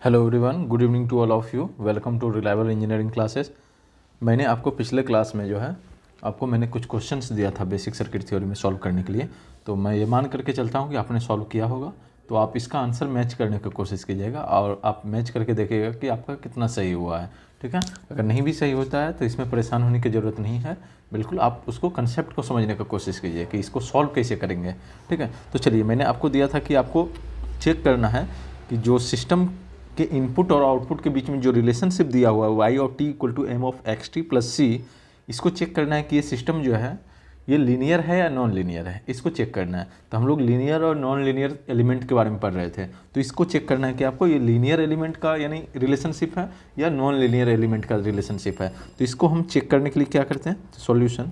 Hello everyone, good evening to all of you. Welcome to Reliable Engineering Classes. मैंने आपको पिछले class में जो है आपको मैंने कुछ क्वेश्चंस दिया था बेसिक सर्किट थ्योरी में सॉल्व करने के लिए। तो मैं ये मान करके चलता हूँ कि आपने सॉल्व किया होगा, तो आप इसका आंसर मैच करने की कोशिश कीजिएगा और आप मैच करके देखिएगा कि आपका कितना सही हुआ है। ठीक है, अगर नहीं भी सही होता है तो इसमें परेशान होने की ज़रूरत नहीं है। बिल्कुल आप उसको कंसेप्ट को समझने की कोशिश कीजिए कि इसको सॉल्व कैसे करेंगे। ठीक है, तो चलिए, मैंने आपको दिया था कि आपको चेक करना है कि जो सिस्टम कि इनपुट और आउटपुट के बीच में जो रिलेशनशिप दिया हुआ है Y of T equal to M of x T plus C, इसको चेक करना है कि ये सिस्टम जो है ये लीनियर है या नॉन लीनियर है, इसको चेक करना है। तो हम लोग लीनियर और नॉन लीनियर एलिमेंट के बारे में पढ़ रहे थे, तो इसको चेक करना है कि आपको ये लीनियर एलिमेंट का यानी रिलेशनशिप है या नॉन लीनियर एलिमेंट का रिलेशनशिप है। तो इसको हम चेक करने के लिए क्या करते हैं, तो सॉल्यूशन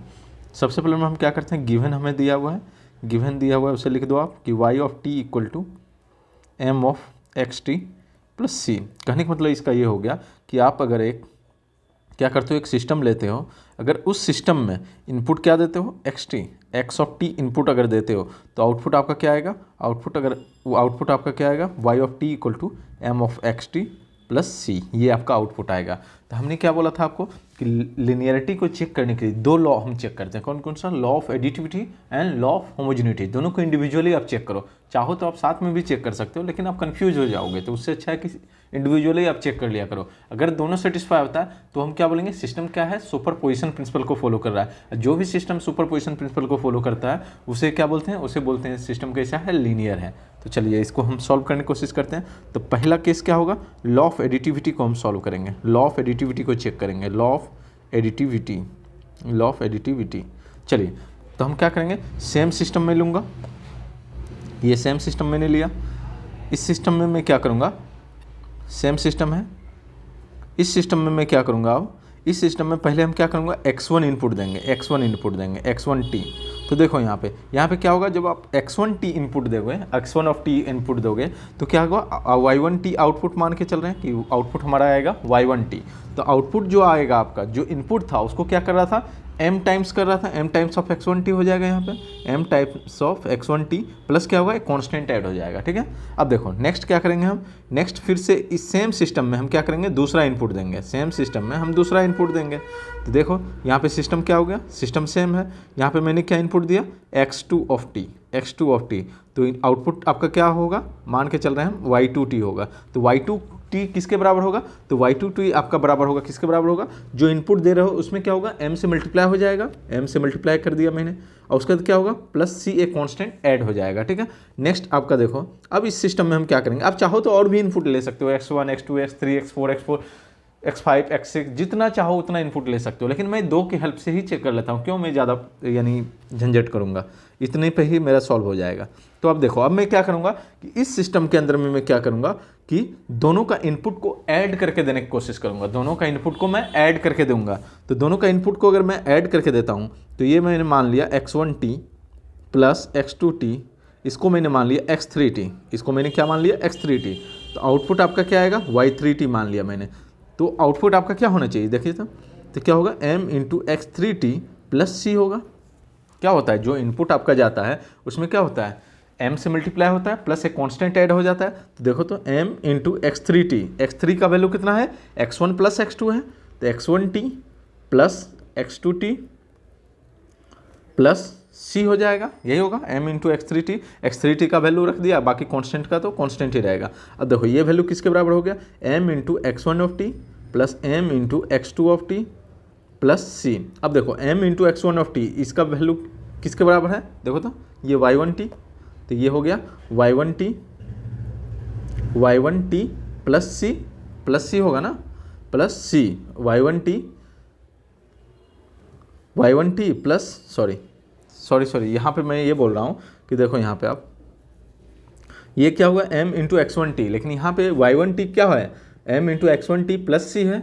सबसे पहले हम क्या करते हैं, गिवन हमें दिया हुआ है, गिवन दिया हुआ है उसे लिख दो आप कि Y of T equal to M of x T plus C. कहने का मतलब इसका ये हो गया कि आप अगर एक क्या करते हो, एक सिस्टम लेते हो, अगर उस सिस्टम में इनपुट क्या देते हो x T, x of T input अगर देते हो तो आउटपुट आपका क्या आएगा, आउटपुट आपका क्या आएगा, Y of T equal to M of x T plus C, ये आपका आउटपुट आएगा। तो हमने क्या बोला था आपको कि लिनियरिटी को चेक करने के लिए दो लॉ हम चेक करते हैं, कौन कौन सा, law of additivity and law of homogeneity. दोनों को इंडिविजुअली आप चेक करो, चाहो तो आप साथ में भी चेक कर सकते हो, लेकिन आप कंफ्यूज हो जाओगे, तो उससे अच्छा है कि इंडिविजुअली आप चेक कर लिया करो। अगर दोनों सेटिस्फाई होता है तो हम क्या बोलेंगे, सिस्टम क्या है, सुपरपोजिशन प्रिंसिपल को फॉलो कर रहा है। जो भी सिस्टम सुपरपोजिशन प्रिंसिपल को फॉलो करता है उसे क्या बोलते हैं, उसे बोलते हैं सिस्टम कैसा है, लीनियर है। तो चलिए इसको हम सॉल्व करने की कोशिश करते हैं। तो पहला केस क्या होगा, लॉ ऑफ एडिटिविटी को हम सॉल्व करेंगे, लॉ ऑफ एडिटिविटी को चेक करेंगे, law of additivity, law of additivity. चलिए तो हम क्या करेंगे, सेम सिस्टम में लूँगा, ये सेम सिस्टम मैंने लिया, इस सिस्टम में मैं क्या करूँगा, सेम सिस्टम है, इस सिस्टम में मैं क्या करूँगा, अब इस सिस्टम में पहले हम क्या करूँगा, x1 इनपुट देंगे, x1 इनपुट देंगे, x1t। तो देखो यहाँ पे क्या होगा, जब आप x1t इनपुट दोगे, x1 ऑफ t इनपुट दोगे तो क्या होगा, y1t आउटपुट मान के चल रहे हैं कि आउटपुट हमारा आएगा y1t। तो आउटपुट जो आएगा आपका, जो इनपुट था उसको क्या कर रहा था, m टाइम्स कर रहा था, m टाइम्स ऑफ x1t हो जाएगा यहाँ पे, m times of x1t plus क्या होगा, एक कॉन्स्टेंट ऐड हो जाएगा। ठीक है, अब देखो नेक्स्ट क्या करेंगे हम, नेक्स्ट फिर से इस सेम सिस्टम में हम क्या करेंगे, दूसरा इनपुट देंगे, सेम सिस्टम में हम दूसरा इनपुट देंगे। तो देखो यहाँ पे सिस्टम क्या हो गया, सिस्टम सेम है, यहाँ पे मैंने क्या इनपुट दिया, x2 of t, x2 of t। तो आउटपुट आपका क्या होगा, मान के चल रहे हैं हम y2t होगा। तो y2t किसके बराबर होगा, तो y2t आपका बराबर होगा, किसके बराबर होगा, जो इनपुट दे रहे हो उसमें क्या होगा, m से मल्टीप्लाई हो जाएगा, m से मल्टीप्लाई कर दिया मैंने, और उसके बाद क्या होगा, प्लस c एक कांस्टेंट ऐड हो जाएगा। ठीक है, नेक्स्ट आपका देखो, अब इस सिस्टम में हम क्या करेंगे, आप चाहो तो और भी इनपुट ले सकते हो, x1 x2 x3 x4 x4 x5 x6 जितना चाहो उतना इनपुट ले सकते हो, लेकिन मैं दो की हेल्प से ही चेक कर लेता हूँ, क्यों मैं ज़्यादा यानी झंझट करूँगा, इतने पे ही मेरा सॉल्व हो जाएगा। तो अब देखो, अब मैं क्या करूँगा कि इस सिस्टम के अंदर में मैं क्या करूँगा कि दोनों का इनपुट को ऐड करके देने की कोशिश करूँगा, दोनों का इनपुट को मैं ऐड करके दूंगा। तो दोनों का इनपुट को अगर मैं ऐड करके देता हूँ तो ये मैंने मान लिया x1t प्लस x2t, इसको मैंने मान लिया x3t, इसको मैंने क्या मान लिया, x3t। तो आउटपुट आपका क्या आएगा, y3t मान लिया मैंने। तो आउटपुट आपका क्या होना चाहिए, देखिए तो क्या होगा, m इंटू x3t प्लस सी होगा। क्या होता है, जो इनपुट आपका जाता है उसमें क्या होता है, m से मल्टीप्लाई होता है प्लस एक कांस्टेंट ऐड हो जाता है। तो देखो तो m इंटू x3t, x3 का वैल्यू कितना है, x1 प्लस x2 है, तो x1t plus x2t plus c हो जाएगा, यही होगा m इंटू x3t। x3t का वैल्यू रख दिया, बाकी कांस्टेंट का तो कांस्टेंट ही रहेगा। अब देखो ये वैल्यू किसके बराबर हो गया, m into x1 of t plus m into x2 of t plus c। अब देखो m into x1 of t, इसका वैल्यू किसके बराबर है, देखो तो ये y1t, तो ये हो गया y1t प्लस c होगा ना, plus c y1t plus sorry यहाँ पे मैं ये बोल रहा हूँ कि देखो यहाँ पे आप ये क्या हुआ, m इंटू x1t, लेकिन यहाँ पे y1t क्या है, m into x1t plus c है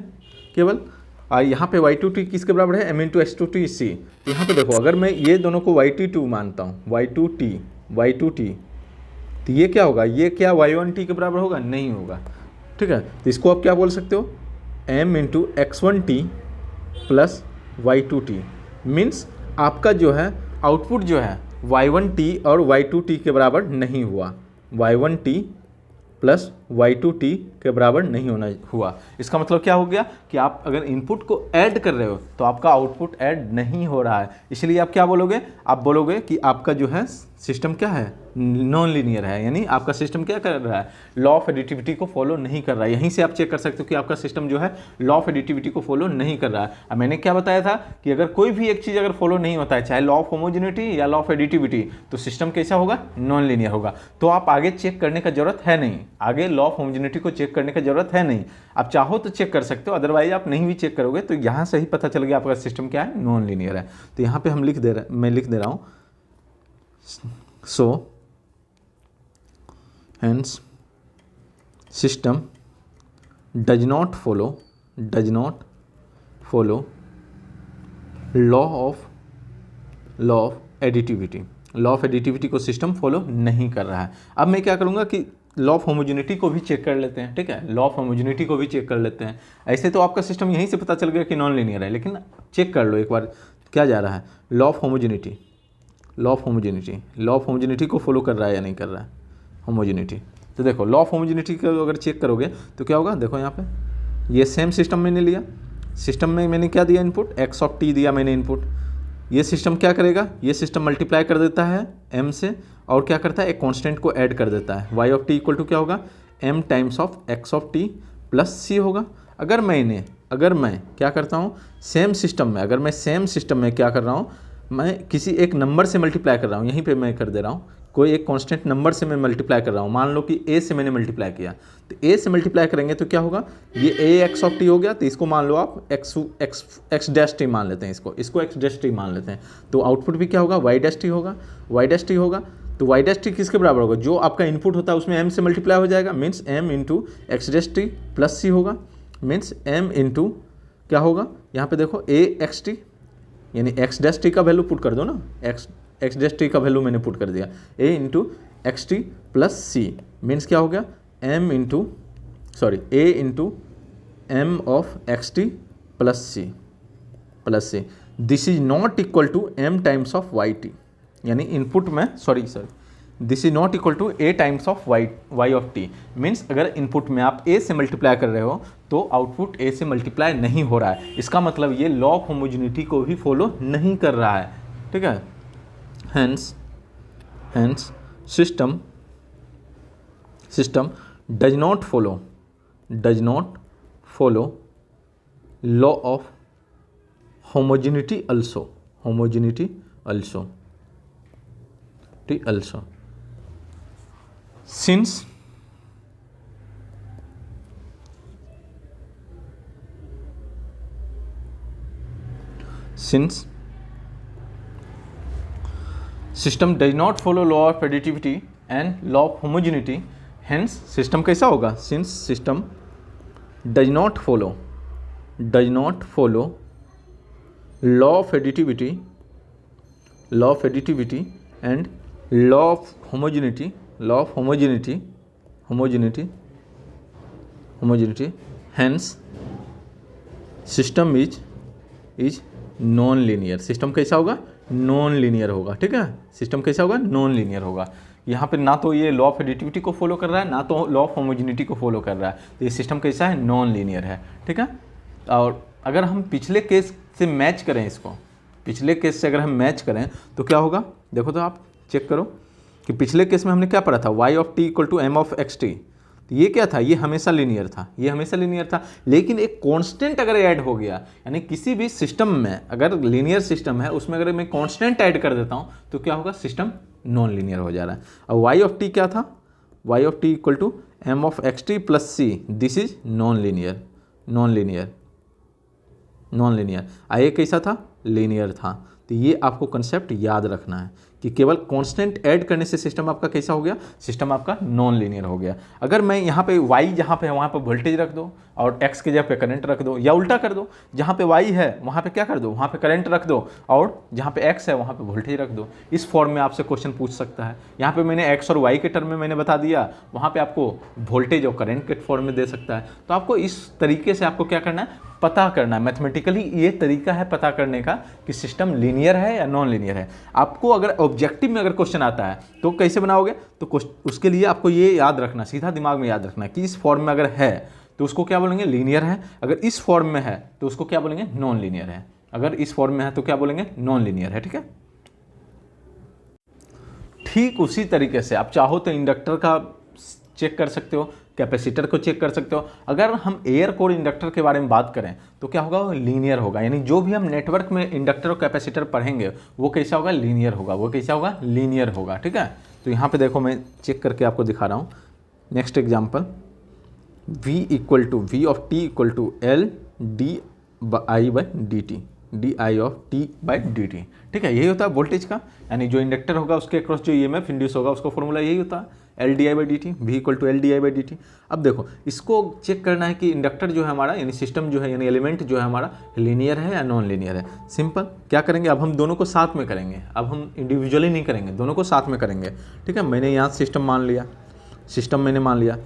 केवल, और यहाँ पे y2t किसके बराबर है, m इंटू x2t c। यहाँ पे देखो अगर मैं ये दोनों को y2t मानता हूँ, y2t, तो ये क्या होगा, ये क्या y1t के बराबर होगा, नहीं होगा। ठीक है, तो इसको आप क्या बोल सकते हो, m into x1t plus y2t, means आपका जो है आउटपुट जो है y1t और y2t के बराबर नहीं हुआ, y1t प्लस y2 t के बराबर नहीं होना हुआ। इसका मतलब क्या हो गया कि आप अगर इनपुट को ऐड कर रहे हो तो आपका आउटपुट ऐड नहीं हो रहा है, इसलिए आप क्या बोलोगे, आप बोलोगे कि आपका जो है सिस्टम क्या है, नॉन लीनियर है, यानी आपका सिस्टम क्या कर रहा है, लॉ ऑफ एडिटिविटी को फॉलो नहीं कर रहा है। यहीं से आप चेक कर सकते हो कि आपका सिस्टम जो है लॉ ऑफ एडिटिविटी को फॉलो नहीं कर रहा है। अब मैंने क्या बताया था कि अगर कोई भी एक चीज़ अगर फॉलो नहीं होता है, चाहे लॉ ऑफ होमोजेनिटी या लॉ ऑफ एडिटिविटी, तो सिस्टम कैसा होगा, नॉन लीनियर होगा। तो आप आगे चेक करने का जरूरत है नहीं, आगे लॉ ऑफ होमोजेनिटी को चेक करने का जरूरत है नहीं। आप चाहो तो चेक कर सकते हो, अदरवाइज आप नहीं भी चेक करोगे तो यहाँ से ही पता चल गया आपका सिस्टम क्या है, नॉन लीनियर है। तो यहाँ पे हम मैं लिख दे रहा हूँ, सो hence system does not follow law of additivity। Law of additivity को सिस्टम फॉलो नहीं कर रहा है। अब मैं क्या करूँगा कि लॉ ऑफ होमोजेनिटी को भी चेक कर लेते हैं, ठीक है, लॉ ऑफ होमोजेनिटी को भी चेक कर लेते हैं। ऐसे तो आपका सिस्टम यहीं से पता चल गया कि नॉन लीनियर है, लेकिन चेक कर लो एक बार क्या जा रहा है, लॉ ऑफ होमोजेनिटी को फॉलो कर रहा है या नहीं कर रहा है, होमोजेनिटी। तो देखो लॉ ऑफ होमोजेनिटी को अगर चेक करोगे तो क्या होगा, देखो यहाँ पे ये सेम सिस्टम मैंने लिया, सिस्टम में मैंने क्या दिया इनपुट, एक्स ऑफ टी दिया मैंने इनपुट। ये सिस्टम क्या करेगा, ये सिस्टम मल्टीप्लाई कर देता है m से, और क्या करता है, एक कांस्टेंट को ऐड कर देता है, y of T equal to क्या होगा, m times of x of t plus c होगा। अगर मैं क्या करता हूँ, सेम सिस्टम में क्या कर रहा हूँ, मैं किसी एक नंबर से मल्टीप्लाई कर रहा हूँ, यहीं पे मैं कर दे रहा हूँ, कोई एक कांस्टेंट नंबर से मैं मल्टीप्लाई कर रहा हूँ। मान लो कि a से मैंने मल्टीप्लाई किया, तो a से मल्टीप्लाई करेंगे तो क्या होगा, ये a x ऑफ t हो गया, तो इसको मान लो आप x डैश टी मान लेते हैं, इसको x डैश टी मान लेते हैं, तो आउटपुट भी क्या होगा, y डैश टी होगा, तो y डैश टी किसके बराबर होगा, जो आपका इनपुट होता है उसमें m से मल्टीप्लाई हो जाएगा, means m into x dash t plus c होगा, मीन्स m इंटू क्या होगा, यहाँ पे देखो a एक्स टी, यानी एक्स डैश टी का वैल्यू पुट कर दो ना, एक्स डैश टी का वैल्यू मैंने पुट कर दिया, a into x T plus c, means क्या हो गया, a into m of x T plus c. This is not equal to m times of Y T, यानी इनपुट में this is not equal to a times of y of t, means अगर input में आप a से multiply कर रहे हो तो आउटपुट a से मल्टीप्लाई नहीं हो रहा है। इसका मतलब ये लॉ ऑफ होमोजेनिटी को भी फॉलो नहीं कर रहा है, ठीक है। hence system does not follow law of homogeneity also, since system does not follow law of additivity and law of homogeneity, hence system कैसा होगा, since system does not follow law of additivity and law of homogeneity, hence system is non linear. System कैसा होगा, non linear होगा, ठीक है, system कैसा होगा, non linear होगा। यहाँ पे ना तो ये लॉ ऑफ एडिटिविटी को फॉलो कर रहा है, ना तो लॉ ऑफ होमोजेनिटी को फॉलो कर रहा है, तो ये सिस्टम कैसा है, नॉन लीनियर है, ठीक है। और अगर हम पिछले केस से मैच करें इसको, पिछले केस से अगर हम मैच करें तो क्या होगा, देखो तो आप चेक करो कि पिछले केस में हमने क्या पढ़ा था, y of T equal to m of x t, तो ये क्या था, ये हमेशा लीनियर था, लेकिन एक कांस्टेंट अगर ऐड हो गया, यानी किसी भी सिस्टम में अगर लीनियर सिस्टम है उसमें अगर मैं कांस्टेंट ऐड कर देता हूँ तो क्या होगा, सिस्टम नॉन लीनियर हो जा रहा है। और y ऑफ टी क्या था, y of T equal to m of x T plus c, this is non linear. आगे कैसा था, लीनियर था। तो ये आपको कंसेप्ट याद रखना है कि केवल कांस्टेंट ऐड करने से सिस्टम आपका कैसा हो गया, सिस्टम आपका नॉन लीनियर हो गया। अगर मैं यहाँ पे y जहाँ पे है वहाँ पे वोल्टेज रख दो और x की जगह पे करंट रख दो, या उल्टा कर दो, जहाँ पे y है वहाँ पे क्या कर दो, वहाँ पे करंट रख दो, और जहाँ पे x है वहाँ पे वोल्टेज रख दो। इस फॉर्म में आपसे क्वेश्चन पूछ सकता है। यहाँ पे मैंने x और y के टर्म में मैंने बता दिया, वहाँ पे आपको वोल्टेज और करंट के फॉर्म में दे सकता है। तो आपको इस तरीके से आपको क्या करना है, पता करना है। मैथमेटिकली ये तरीका है पता करने का कि सिस्टम लीनियर है या नॉन लीनियर है। आपको अगर ऑब्जेक्टिव में अगर क्वेश्चन आता है तो कैसे बनाओगे, तो उसके लिए आपको ये याद रखना, सीधा दिमाग में याद रखना कि इस फॉर्म में अगर है तो उसको क्या बोलेंगे, लीनियर है। अगर इस फॉर्म में है तो उसको क्या बोलेंगे, नॉन लीनियर है। अगर इस फॉर्म में है तो क्या बोलेंगे, नॉन लीनियर है। ठीक है। ठीक उसी तरीके से आप चाहो तो इंडक्टर का चेक कर सकते हो, कैपेसिटर को चेक कर सकते हो। अगर हम एयर कोर इंडक्टर के बारे में बात करें तो क्या होगा, वो लीनियर होगा। यानी जो भी हम नेटवर्क में इंडक्टर और कैपेसिटर पढ़ेंगे वो कैसा होगा, लीनियर होगा। वो कैसा होगा, लीनियर होगा। ठीक है। तो यहाँ पे देखो मैं चेक करके आपको दिखा रहा हूँ। Next example, V equal to V of T equal to L d i by D t, d i of t by D t. ठीक है, यही होता है वोल्टेज का। यानी जो इंडक्टर होगा उसके अक्रॉस जो ईएमएफ इंड्यूस होगा उसका फॉर्मूला यही होता है, L D i by D t, V equal to L D i by D T. अब देखो इसको चेक करना है कि इंडक्टर जो है हमारा, यानी सिस्टम जो है, यानी एलिमेंट जो है हमारा लीनियर है या नॉन लीनियर है। सिंपल, क्या करेंगे, अब हम दोनों को साथ में करेंगे। अब हम इंडिविजुअली नहीं करेंगे, दोनों को साथ में करेंगे। ठीक है, मैंने यहाँ सिस्टम मान लिया, सिस्टम मैंने मान लिया।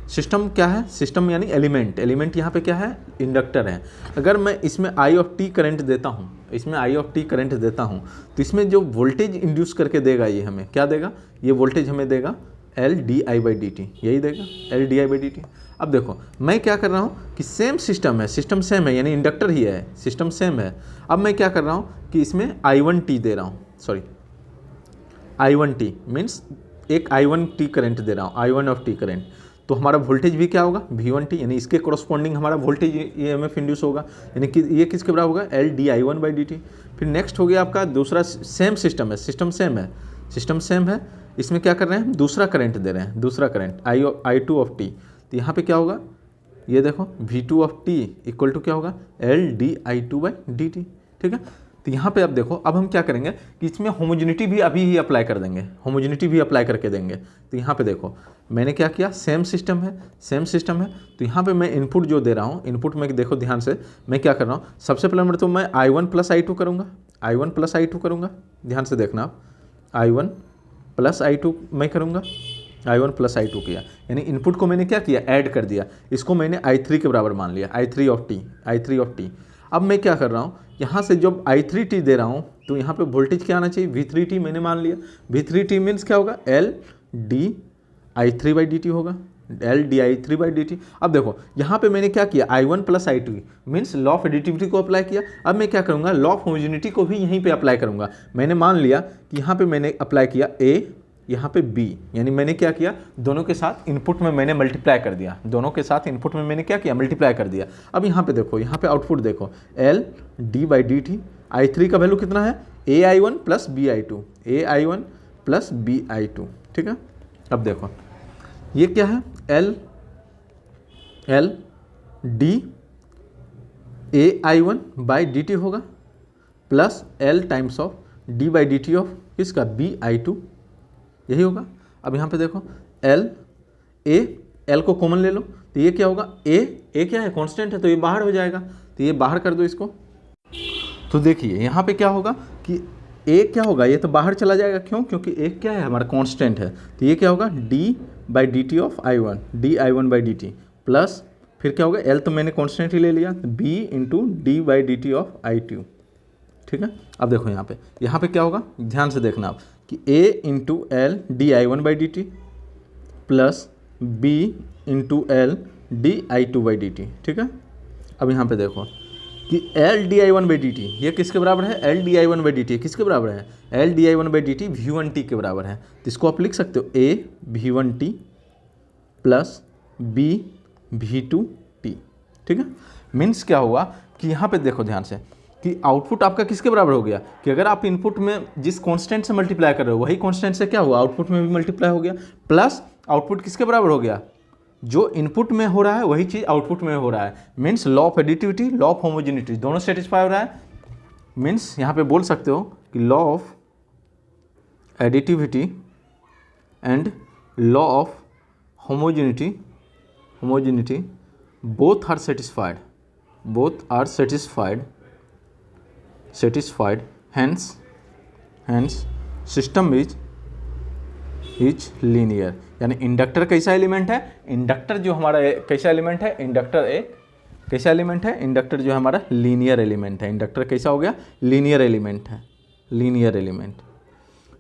सिस्टम क्या है, सिस्टम यानी एलिमेंट, एलिमेंट यहाँ पे क्या है, इंडक्टर है। अगर मैं इसमें आई ऑफ टी करंट देता हूँ, इसमें आई ऑफ टी करंट देता हूँ, तो इसमें जो वोल्टेज इंड्यूस करके देगा ये हमें क्या देगा, ये वोल्टेज हमें देगा L D i by D T, यही देगा L D i by D T. अब देखो मैं क्या कर रहा हूँ कि सेम सिस्टम है, सिस्टम सेम है, यानी इंडक्टर ही है, सिस्टम सेम है। अब मैं क्या कर रहा हूँ कि इसमें आई वन टी दे रहा हूँ, sorry I one T means एक आई वन टी करंट दे रहा हूँ, I one of T current. तो हमारा वोल्टेज भी क्या होगा, V1T, यानी इसके कॉरस्पॉन्डिंग हमारा वोल्टेज EMF इंड्यूस होगा, यानी कि ये किसके बराबर होगा, L D I one by D T. फिर नेक्स्ट हो गया आपका दूसरा, सेम सिस्टम है, सिस्टम सेम है, सिस्टम सेम है। इसमें क्या कर रहे हैं, दूसरा करंट दे रहे हैं, दूसरा current I two of T. तो यहाँ पे क्या होगा, ये देखो V2 of T equal to क्या होगा, L D I two by D t. ठीक है। तो यहाँ पे अब देखो, अब हम क्या करेंगे कि इसमें होमोजेनिटी भी अभी ही अप्लाई कर देंगे, होमोजेनिटी भी अप्लाई करके देंगे। तो यहाँ पे देखो मैंने क्या किया, सेम सिस्टम है, सेम सिस्टम है। तो यहाँ पे मैं इनपुट जो दे रहा हूँ, इनपुट में देखो ध्यान से मैं क्या कर रहा हूँ, सबसे पहले नंबर तो मैं I1 प्लस I2 करूँगा, I1 प्लस I2 करूँगा। ध्यान से देखना आप, I1 प्लस I2 मैं करूँगा, I1 प्लस I2 किया, यानी इनपुट को मैंने क्या किया, ऐड कर दिया। इसको मैंने I3 के बराबर मान लिया, I3 of T, I3 of T. अब मैं क्या कर रहा हूँ, यहाँ से जब I3T दे रहा हूँ तो यहाँ पे वोल्टेज क्या आना चाहिए, V3T मैंने मान लिया। V3T मीन्स क्या होगा, L D I three by D T होगा, L D I three by D T. अब देखो यहाँ पे मैंने क्या किया, I1 plus I2 means law of additivity को अप्लाई किया। अब मैं क्या करूँगा, लॉ ऑफ होमोजेनिटी को भी यहीं पे अप्लाई करूँगा। मैंने मान लिया कि यहाँ पे मैंने अप्लाई किया A, यहाँ पे B, यानी मैंने क्या किया, दोनों के साथ इनपुट में मैंने मल्टीप्लाई कर दिया, दोनों के साथ इनपुट में मैंने क्या किया, मल्टीप्लाई कर दिया। अब यहाँ पे देखो, यहाँ पे आउटपुट देखो, L D by D T. I3 का वैल्यू कितना है, AI1 plus BI2, AI1 plus BI2। ठीक है। अब देखो ये क्या है, L D AI1 by D T होगा plus L times of D by D T of किसका, BI2, यही होगा। अब यहाँ पे देखो एल को कॉमन ले लो, तो ये क्या होगा, ए क्या है, कांस्टेंट है, तो ये बाहर हो जाएगा, तो ये बाहर कर दो इसको। तो देखिए यहाँ पे क्या होगा कि ए क्या होगा, ये तो बाहर चला जाएगा, क्यों, क्योंकि ए क्या है, हमारा कांस्टेंट है। तो ये क्या होगा, D by D T of I1, D I1 by D T plus फिर क्या होगा, एल तो मैंने कांस्टेंट ही ले लिया, B into d by D T of I2। ठीक है। अब देखो यहाँ पे क्या होगा, ध्यान से देखना आप कि A into L D I1 by D T plus B into L D I2 by D t. ठीक है। अब यहाँ पे देखो कि L D I one by D T ये किसके बराबर है, L D I one by D T किसके बराबर है, L D I one by D T V1T के बराबर है। तो इसको आप लिख सकते हो A V1T plus B V2T। ठीक है। मीन्स क्या हुआ कि यहाँ पे देखो ध्यान से कि आउटपुट आपका किसके बराबर हो गया, कि अगर आप इनपुट में जिस कांस्टेंट से मल्टीप्लाई कर रहे हो वही कांस्टेंट से क्या हुआ, आउटपुट में भी मल्टीप्लाई हो गया, प्लस आउटपुट किसके बराबर हो गया, जो इनपुट में हो रहा है वही चीज़ आउटपुट में हो रहा है। Means law of additivity, law of homogeneity दोनों सेटिस्फाई हो रहा है। मीन्स यहाँ पे बोल सकते हो कि law of additivity and law of homogeneity both are satisfied, hence system is linear. यानी इंडक्टर कैसा एलिमेंट है, इंडक्टर जो हमारा कैसा एलिमेंट है, इंडक्टर एक कैसा एलिमेंट है, इंडक्टर जो हमारा लीनियर एलिमेंट है। इंडक्टर कैसा हो गया, लीनियर एलिमेंट है, लीनियर एलिमेंट।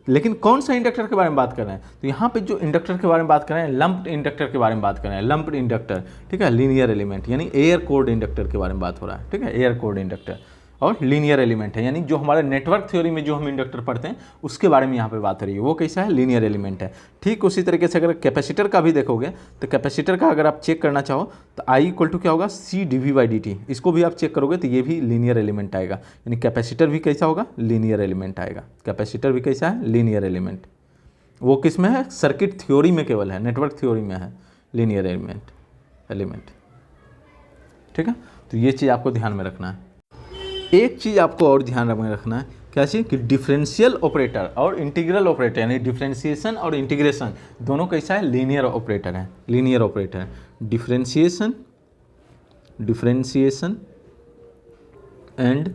लेकिन कौन सा इंडक्टर के बारे में बात कर रहे हैं, तो यहाँ पे जो इंडक्टर के बारे में बात कर रहे हैं, लंप्ड इंडक्टर के बारे में बात कर रहे हैं, लंप्ड इंडक्टर, ठीक है, लीनियर एलिमेंट, यानी एयर कोर्ड इंडक्टर के बारे में बात हो रहा है, ठीक है, एयर कोर्ड इंडक्टर और लीनियर एलिमेंट है। यानी जो हमारे नेटवर्क थ्योरी में जो हम इंडक्टर पढ़ते हैं उसके बारे में यहाँ पे बात हो रही है, वो कैसा है, लीनियर एलिमेंट है। ठीक उसी तरीके से अगर कैपेसिटर का भी देखोगे तो कैपेसिटर का अगर आप चेक करना चाहो तो I इक्वल टू क्या होगा, C/dV/dt, इसको भी आप चेक करोगे तो ये भी लीनियर एलिमेंट आएगा। यानी कैपेसिटर भी कैसा होगा, लीनियर एलिमेंट आएगा। कैपेसिटर भी कैसा है, लीनियर एलिमेंट। वो किस में है, सर्किट थ्योरी में केवल है, नेटवर्क थ्योरी में है लीनियर एलिमेंट। ठीक है, तो ये चीज़ आपको ध्यान में रखना है। एक चीज़ आपको और ध्यान में रखना है, क्या चीज़, कि डिफरेंशियल ऑपरेटर और इंटीग्रल ऑपरेटर, यानी डिफरेंशिएशन और इंटीग्रेशन दोनों कैसा है, लीनियर ऑपरेटर है, linear operator. Differentiation and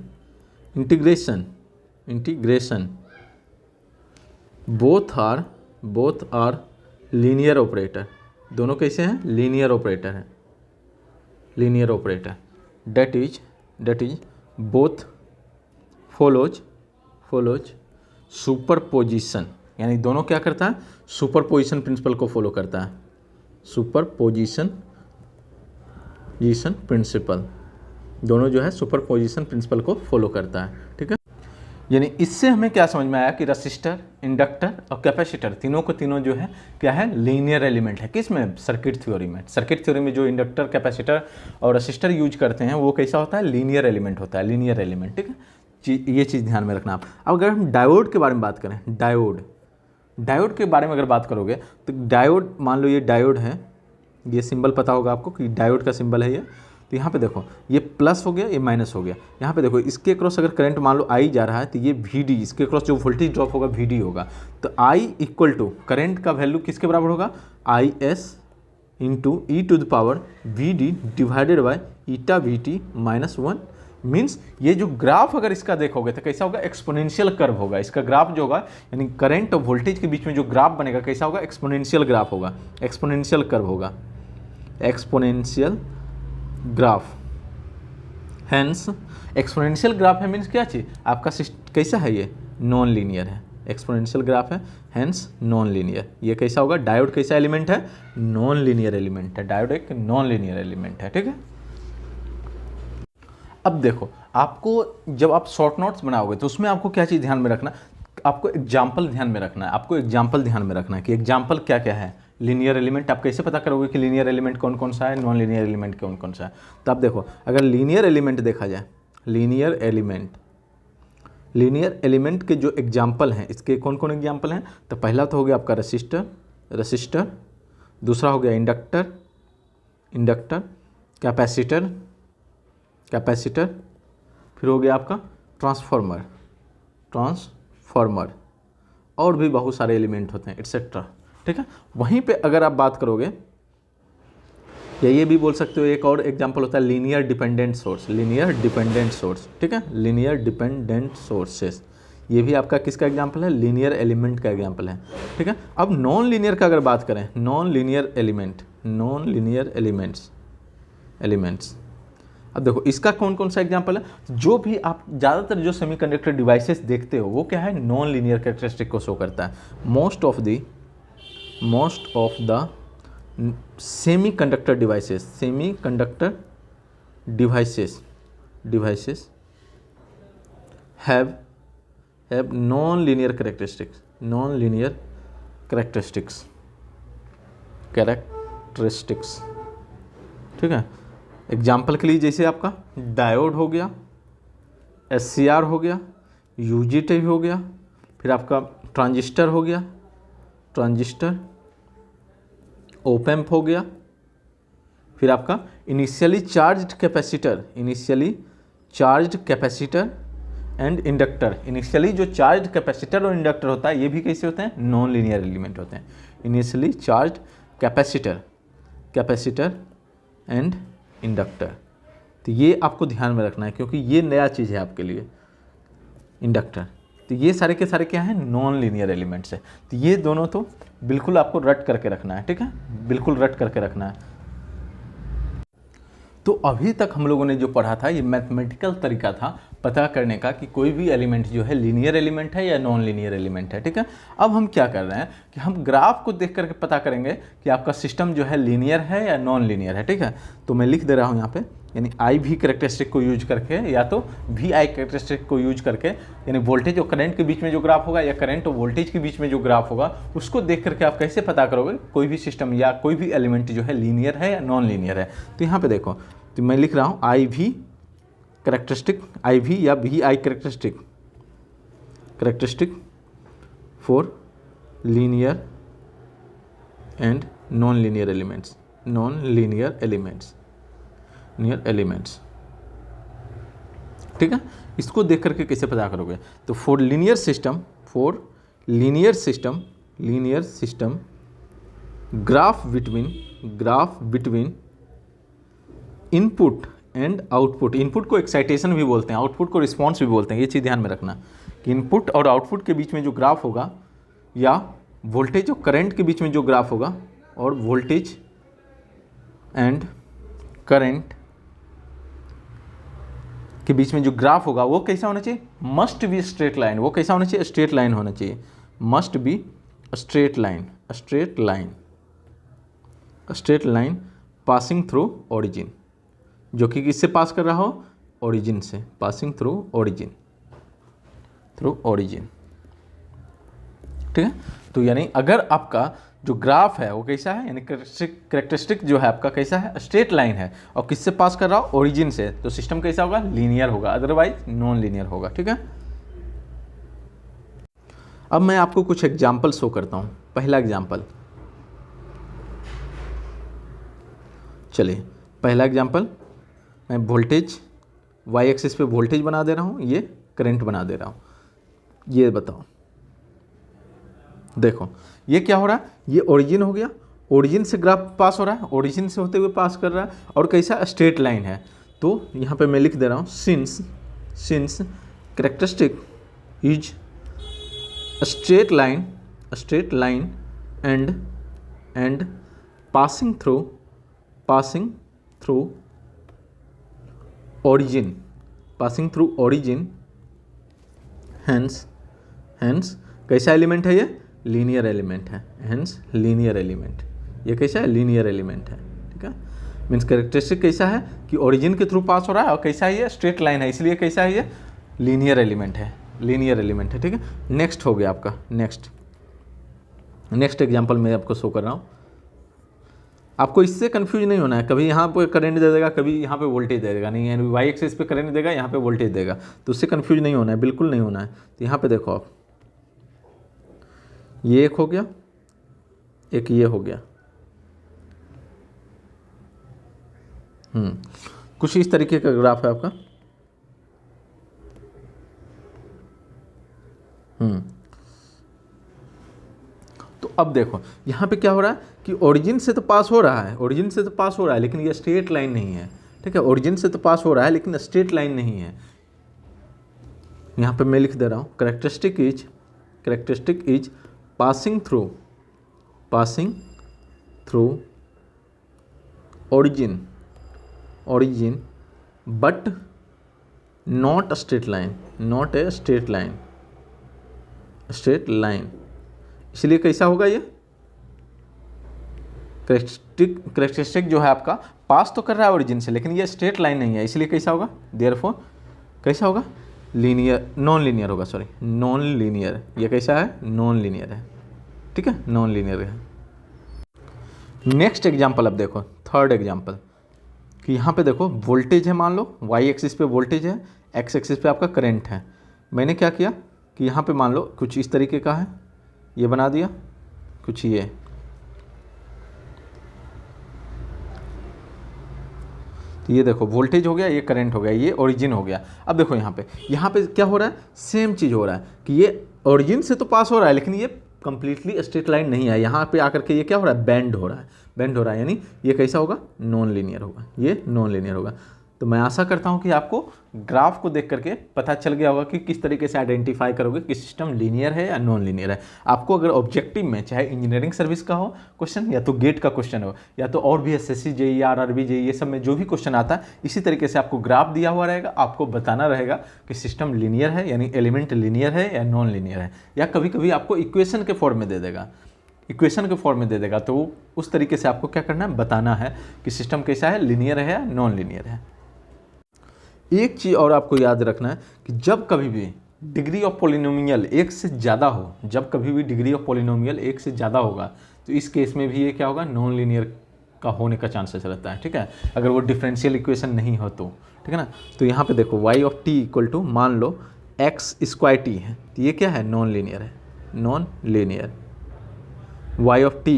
integration both are linear operator, दोनों कैसे हैं, लीनियर ऑपरेटर है, linear operator. That is both follows superposition, यानी दोनों क्या करता है, सुपरपोजिशन प्रिंसिपल को फॉलो करता है, सुपरपोजिशन प्रिंसिपल, दोनों जो है सुपरपोजिशन प्रिंसिपल को फॉलो करता है। ठीक है, यानी इससे हमें क्या समझ में आया कि रसिस्टर, इंडक्टर और कैपेसिटर तीनों जो है क्या है, लीनियर एलिमेंट है। किस में, सर्किट थ्योरी में। सर्किट थ्योरी में जो इंडक्टर, कैपेसिटर और रसिस्टर यूज करते हैं वो कैसा होता है, लीनियर एलिमेंट होता है, लीनियर एलिमेंट। ठीक है, ये चीज़ ध्यान में रखना आप। अब अगर हम डायोड के बारे में बात करें, डायोड के बारे में अगर बात करोगे तो डायोड, मान लो ये डायोड है, ये सिंबल पता होगा आपको कि डायोड का सिंबल है ये। तो यहाँ पे देखो ये प्लस हो गया, ये माइनस हो गया। यहाँ पे देखो इसके क्रॉस अगर करंट मान लो I जा रहा है तो ये VD, इसके क्रॉस जो वोल्टेज ड्रॉप होगा VD होगा। तो I इक्वल टू करंट का वैल्यू किसके बराबर होगा, IS into e⁻ VD divided by eta VT -1। Means ये जो ग्राफ अगर इसका देखोगे तो कैसा होगा, एक्सपोनेंशियल कर्व होगा। इसका ग्राफ जो होगा, यानी करंट और वोल्टेज के बीच में जो ग्राफ बनेगा कैसा होगा, एक्सपोनेंशियल ग्राफ होगा, एक्सपोनेंशियल कर्व होगा, exponential graph. Hence exponential graph है, मीन्स क्या चीज़ आपका कैसा है, ये नॉन लीनियर है, एक्सपोनेंशियल ग्राफ है, हैंस नॉन लीनियर। ये कैसा होगा, डायोड कैसा एलिमेंट है, नॉन लीनियर एलिमेंट है, डायोड एक नॉन लीनियर एलिमेंट है। ठीक है, अब देखो आपको जब आप शॉर्ट नोट्स बनाओगे तो उसमें आपको क्या चीज़ ध्यान में रखना, आपको एग्जाम्पल ध्यान में रखना है, आपको एग्जाम्पल ध्यान में रखना है कि एग्जाम्पल क्या क्या है। लीनियर एलिमेंट आप कैसे पता करोगे कि लीनियर एलिमेंट कौन कौन सा है, नॉन लीनियर एलिमेंट कौन कौन सा है। तो आप देखो अगर लीनियर एलिमेंट देखा जाए, लीनियर एलिमेंट के जो एग्जाम्पल हैं, इसके कौन कौन एग्जाम्पल हैं, तो पहला तो हो गया आपका रसिस्टर, दूसरा हो गया इंडक्टर, कैपेसिटर, फिर हो गया आपका ट्रांसफॉर्मर और भी बहुत सारे एलिमेंट होते हैं, एटसेट्रा। ठीक है, वहीं पे अगर आप बात करोगे या ये भी बोल सकते हो, एक और एग्जांपल होता है लीनियर डिपेंडेंट सोर्स। ठीक है, लीनियर डिपेंडेंट सोर्सेस, ये भी आपका किसका एग्जांपल है, लीनियर एलिमेंट का एग्जांपल है। ठीक है, अब नॉन लीनियर का अगर बात करें, नॉन लीनियर एलिमेंट्स, अब देखो इसका कौन कौन सा एग्जांपल है। जो भी आप ज़्यादातर जो सेमीकंडक्टर डिवाइसेस देखते हो वो क्या है, नॉन लीनियर कैरेक्टरिस्टिक को शो करता है। Most of the semiconductor devices have non-linear characteristics। ठीक है, एग्जाम्पल के लिए जैसे आपका डायोड हो गया, SCR हो गया, UJT हो गया, फिर आपका ट्रांजिस्टर हो गया, ओपैम्प हो गया, फिर आपका initially charged capacitor and inductor. Initially जो चार्ज्ड कैपेसिटर और इंडक्टर होता है ये भी कैसे होते हैं, नॉन लीनियर एलिमेंट होते हैं। Initially charged capacitor and inductor. तो ये आपको ध्यान में रखना है क्योंकि ये नया चीज़ है आपके लिए, इंडक्टर। तो ये सारे के सारे क्या हैं, नॉन लीनियर एलिमेंट्स है। तो ये दोनों तो बिल्कुल आपको रट करके रखना है, ठीक है, बिल्कुल रट करके रखना है। तो अभी तक हम लोगों ने जो पढ़ा था ये मैथमेटिकल तरीका था पता करने का कि कोई भी एलिमेंट जो है लीनियर एलिमेंट है या नॉन लीनियर एलिमेंट है, ठीक है। अब हम क्या कर रहे हैं कि हम ग्राफ को देख करके पता करेंगे कि आपका सिस्टम जो है लीनियर है या नॉन लीनियर है, ठीक है। तो मैं लिख दे रहा हूँ यहाँ पे, यानी आई भी करेक्टरिस्टिक को यूज करके या तो वी आई करेक्टरिस्टिक को यूज करके, यानी वोल्टेज और करंट के बीच में जो ग्राफ होगा या करंट और वोल्टेज के बीच में जो ग्राफ होगा उसको देख करके आप कैसे पता करोगे कोई भी सिस्टम या कोई भी एलिमेंट जो है लीनियर है या नॉन लीनियर है। तो यहाँ पे देखो, तो मैं लिख रहा हूँ I V characteristic, I V या V I characteristic for linear and non linear elements, near elements, ठीक है। इसको देख करके कैसे पता करोगे, तो for linear system graph between input and output. Input को एक्साइटेशन भी बोलते हैं, आउटपुट को रिस्पॉन्स भी बोलते हैं। ये चीज़ ध्यान में रखना कि इनपुट और आउटपुट के बीच में जो ग्राफ होगा या वोल्टेज और करंट के बीच में जो ग्राफ होगा और वोल्टेज एंड करंट के बीच में जो ग्राफ होगा वो कैसा होना चाहिए, मस्ट बी स्ट्रेट लाइन। वो कैसा होना चाहिए, स्ट्रेट लाइन होना चाहिए, must be straight line passing through origin, जो कि किससे पास कर रहा हो, ओरिजिन से, पासिंग थ्रू ओरिजिन, ठीक है। तो यानी अगर आपका जो ग्राफ है वो कैसा है, यानी करेक्टरिस्टिक जो है आपका कैसा है, स्ट्रेट लाइन है और किससे पास कर रहा हो, ओरिजिन से, तो सिस्टम कैसा होगा, लीनियर होगा, अदरवाइज नॉन लीनियर होगा, ठीक है। अब मैं आपको कुछ एग्जाम्पल शो करता हूँ। पहला एग्जाम्पल, चलिए पहला एग्जाम्पल, मैं वोल्टेज वाई एक्सिस पे वोल्टेज बना दे रहा हूँ, ये करंट बना दे रहा हूँ। ये बताओ, देखो ये क्या हो रहा है, ये ओरिजिन हो गया, ओरिजिन से ग्राफ पास हो रहा है, ओरिजिन से होते हुए पास कर रहा है और कैसा, स्ट्रेट लाइन है। तो यहाँ पे मैं लिख दे रहा हूँ, since characteristic is straight line and passing through origin, hence कैसा एलिमेंट है, ये लीनियर एलिमेंट है, हेंस लीनियर एलिमेंट। ये कैसा है, लीनियर एलिमेंट है, ठीक है। मीन्स कैरेक्टरिस्टिक कैसा है कि ओरिजिन के थ्रू पास हो रहा है और कैसा है, ये स्ट्रेट लाइन है, इसलिए कैसा है, ये लीनियर एलिमेंट है, ठीक है। नेक्स्ट हो गया आपका, नेक्स्ट एग्जांपल मैं आपको शो कर रहा हूँ। आपको इससे कंफ्यूज नहीं होना है, कभी यहाँ पे करंट दे देगा, कभी यहाँ पे वोल्टेज दे देगा, नहीं, यानी वाई एक्सिस पे करंट देगा, यहाँ पे वोल्टेज देगा, तो उससे कंफ्यूज नहीं होना है, बिल्कुल नहीं होना है। तो यहाँ पे देखो आप, ये एक हो गया, एक ये हो गया, कुछ इस तरीके का ग्राफ है आपका। तो अब देखो यहाँ पे क्या हो रहा है कि ओरिजिन से तो पास हो रहा है, लेकिन ये स्ट्रेट लाइन नहीं है, ठीक है। ओरिजिन से तो पास हो रहा है लेकिन स्ट्रेट लाइन नहीं है। यहाँ पे मैं लिख दे रहा हूँ, characteristic is passing through origin but not straight line, इसलिए कैसा होगा, ये करेक्टरिस्टिक जो है आपका पास तो कर रहा है ओरिजिन से, लेकिन ये स्ट्रेट लाइन नहीं है, इसलिए कैसा होगा, देयरफॉर कैसा होगा, नॉन लीनियर। ये कैसा है, नॉन लीनियर है, ठीक है, नॉन लीनियर है। नेक्स्ट एग्जांपल अब देखो, थर्ड एग्जांपल, कि यहाँ पे देखो वोल्टेज है, मान लो वाई एक्सिस पे वोल्टेज है, एक्स एक्सिस पे आपका करंट है। मैंने क्या किया कि यहाँ पे मान लो कुछ इस तरीके का है, ये बना दिया, कुछ ये, तो ये देखो वोल्टेज हो गया, ये करंट हो गया, ये ओरिजिन हो गया। अब देखो यहाँ पे क्या हो रहा है, सेम चीज़ हो रहा है कि ये ओरिजिन से तो पास हो रहा है लेकिन ये कंप्लीटली स्ट्रेट लाइन नहीं है। यहाँ पे आकर के ये क्या हो रहा है, बेंड हो रहा है, बेंड हो रहा है, यानी ये कैसा होगा, नॉन लीनियर होगा, ये नॉन लीनियर होगा। तो मैं आशा करता हूँ कि आपको ग्राफ को देख करके पता चल गया होगा कि किस तरीके से आइडेंटिफाई करोगे कि सिस्टम लीनियर है या नॉन लीनियर है। आपको अगर ऑब्जेक्टिव में चाहे इंजीनियरिंग सर्विस का हो क्वेश्चन, या तो गेट का क्वेश्चन हो, या तो और भी एसएससी जेईई आरआरबी जेईई ये सब में जो भी क्वेश्चन आता है, इसी तरीके से आपको ग्राफ दिया हुआ रहेगा, आपको बताना रहेगा कि सिस्टम लीनियर है यानी एलिमेंट लीनियर है या नॉन लीनियर है, या कभी कभी आपको इक्वेशन के फॉर्म में दे देगा, इक्वेशन के फॉर्म में दे देगा। तो उस तरीके से आपको क्या करना है, बताना है कि सिस्टम कैसा है, लीनियर है या नॉन लीनियर है। एक चीज़ और आपको याद रखना है कि जब कभी भी डिग्री ऑफ पॉलिनोमियल एक से ज़्यादा हो, जब कभी भी डिग्री ऑफ पॉलिनोमियल एक से ज़्यादा होगा, तो इस केस में भी ये क्या होगा, नॉन लीनियर का होने का चांसेस रहता है। ठीक है, अगर वो डिफरेंशियल इक्वेशन नहीं हो तो, ठीक है ना। तो यहाँ पे देखो y of t equal to मान लो x स्क्वायर t है, तो ये क्या है, नॉन लीनियर है, non linear. y of t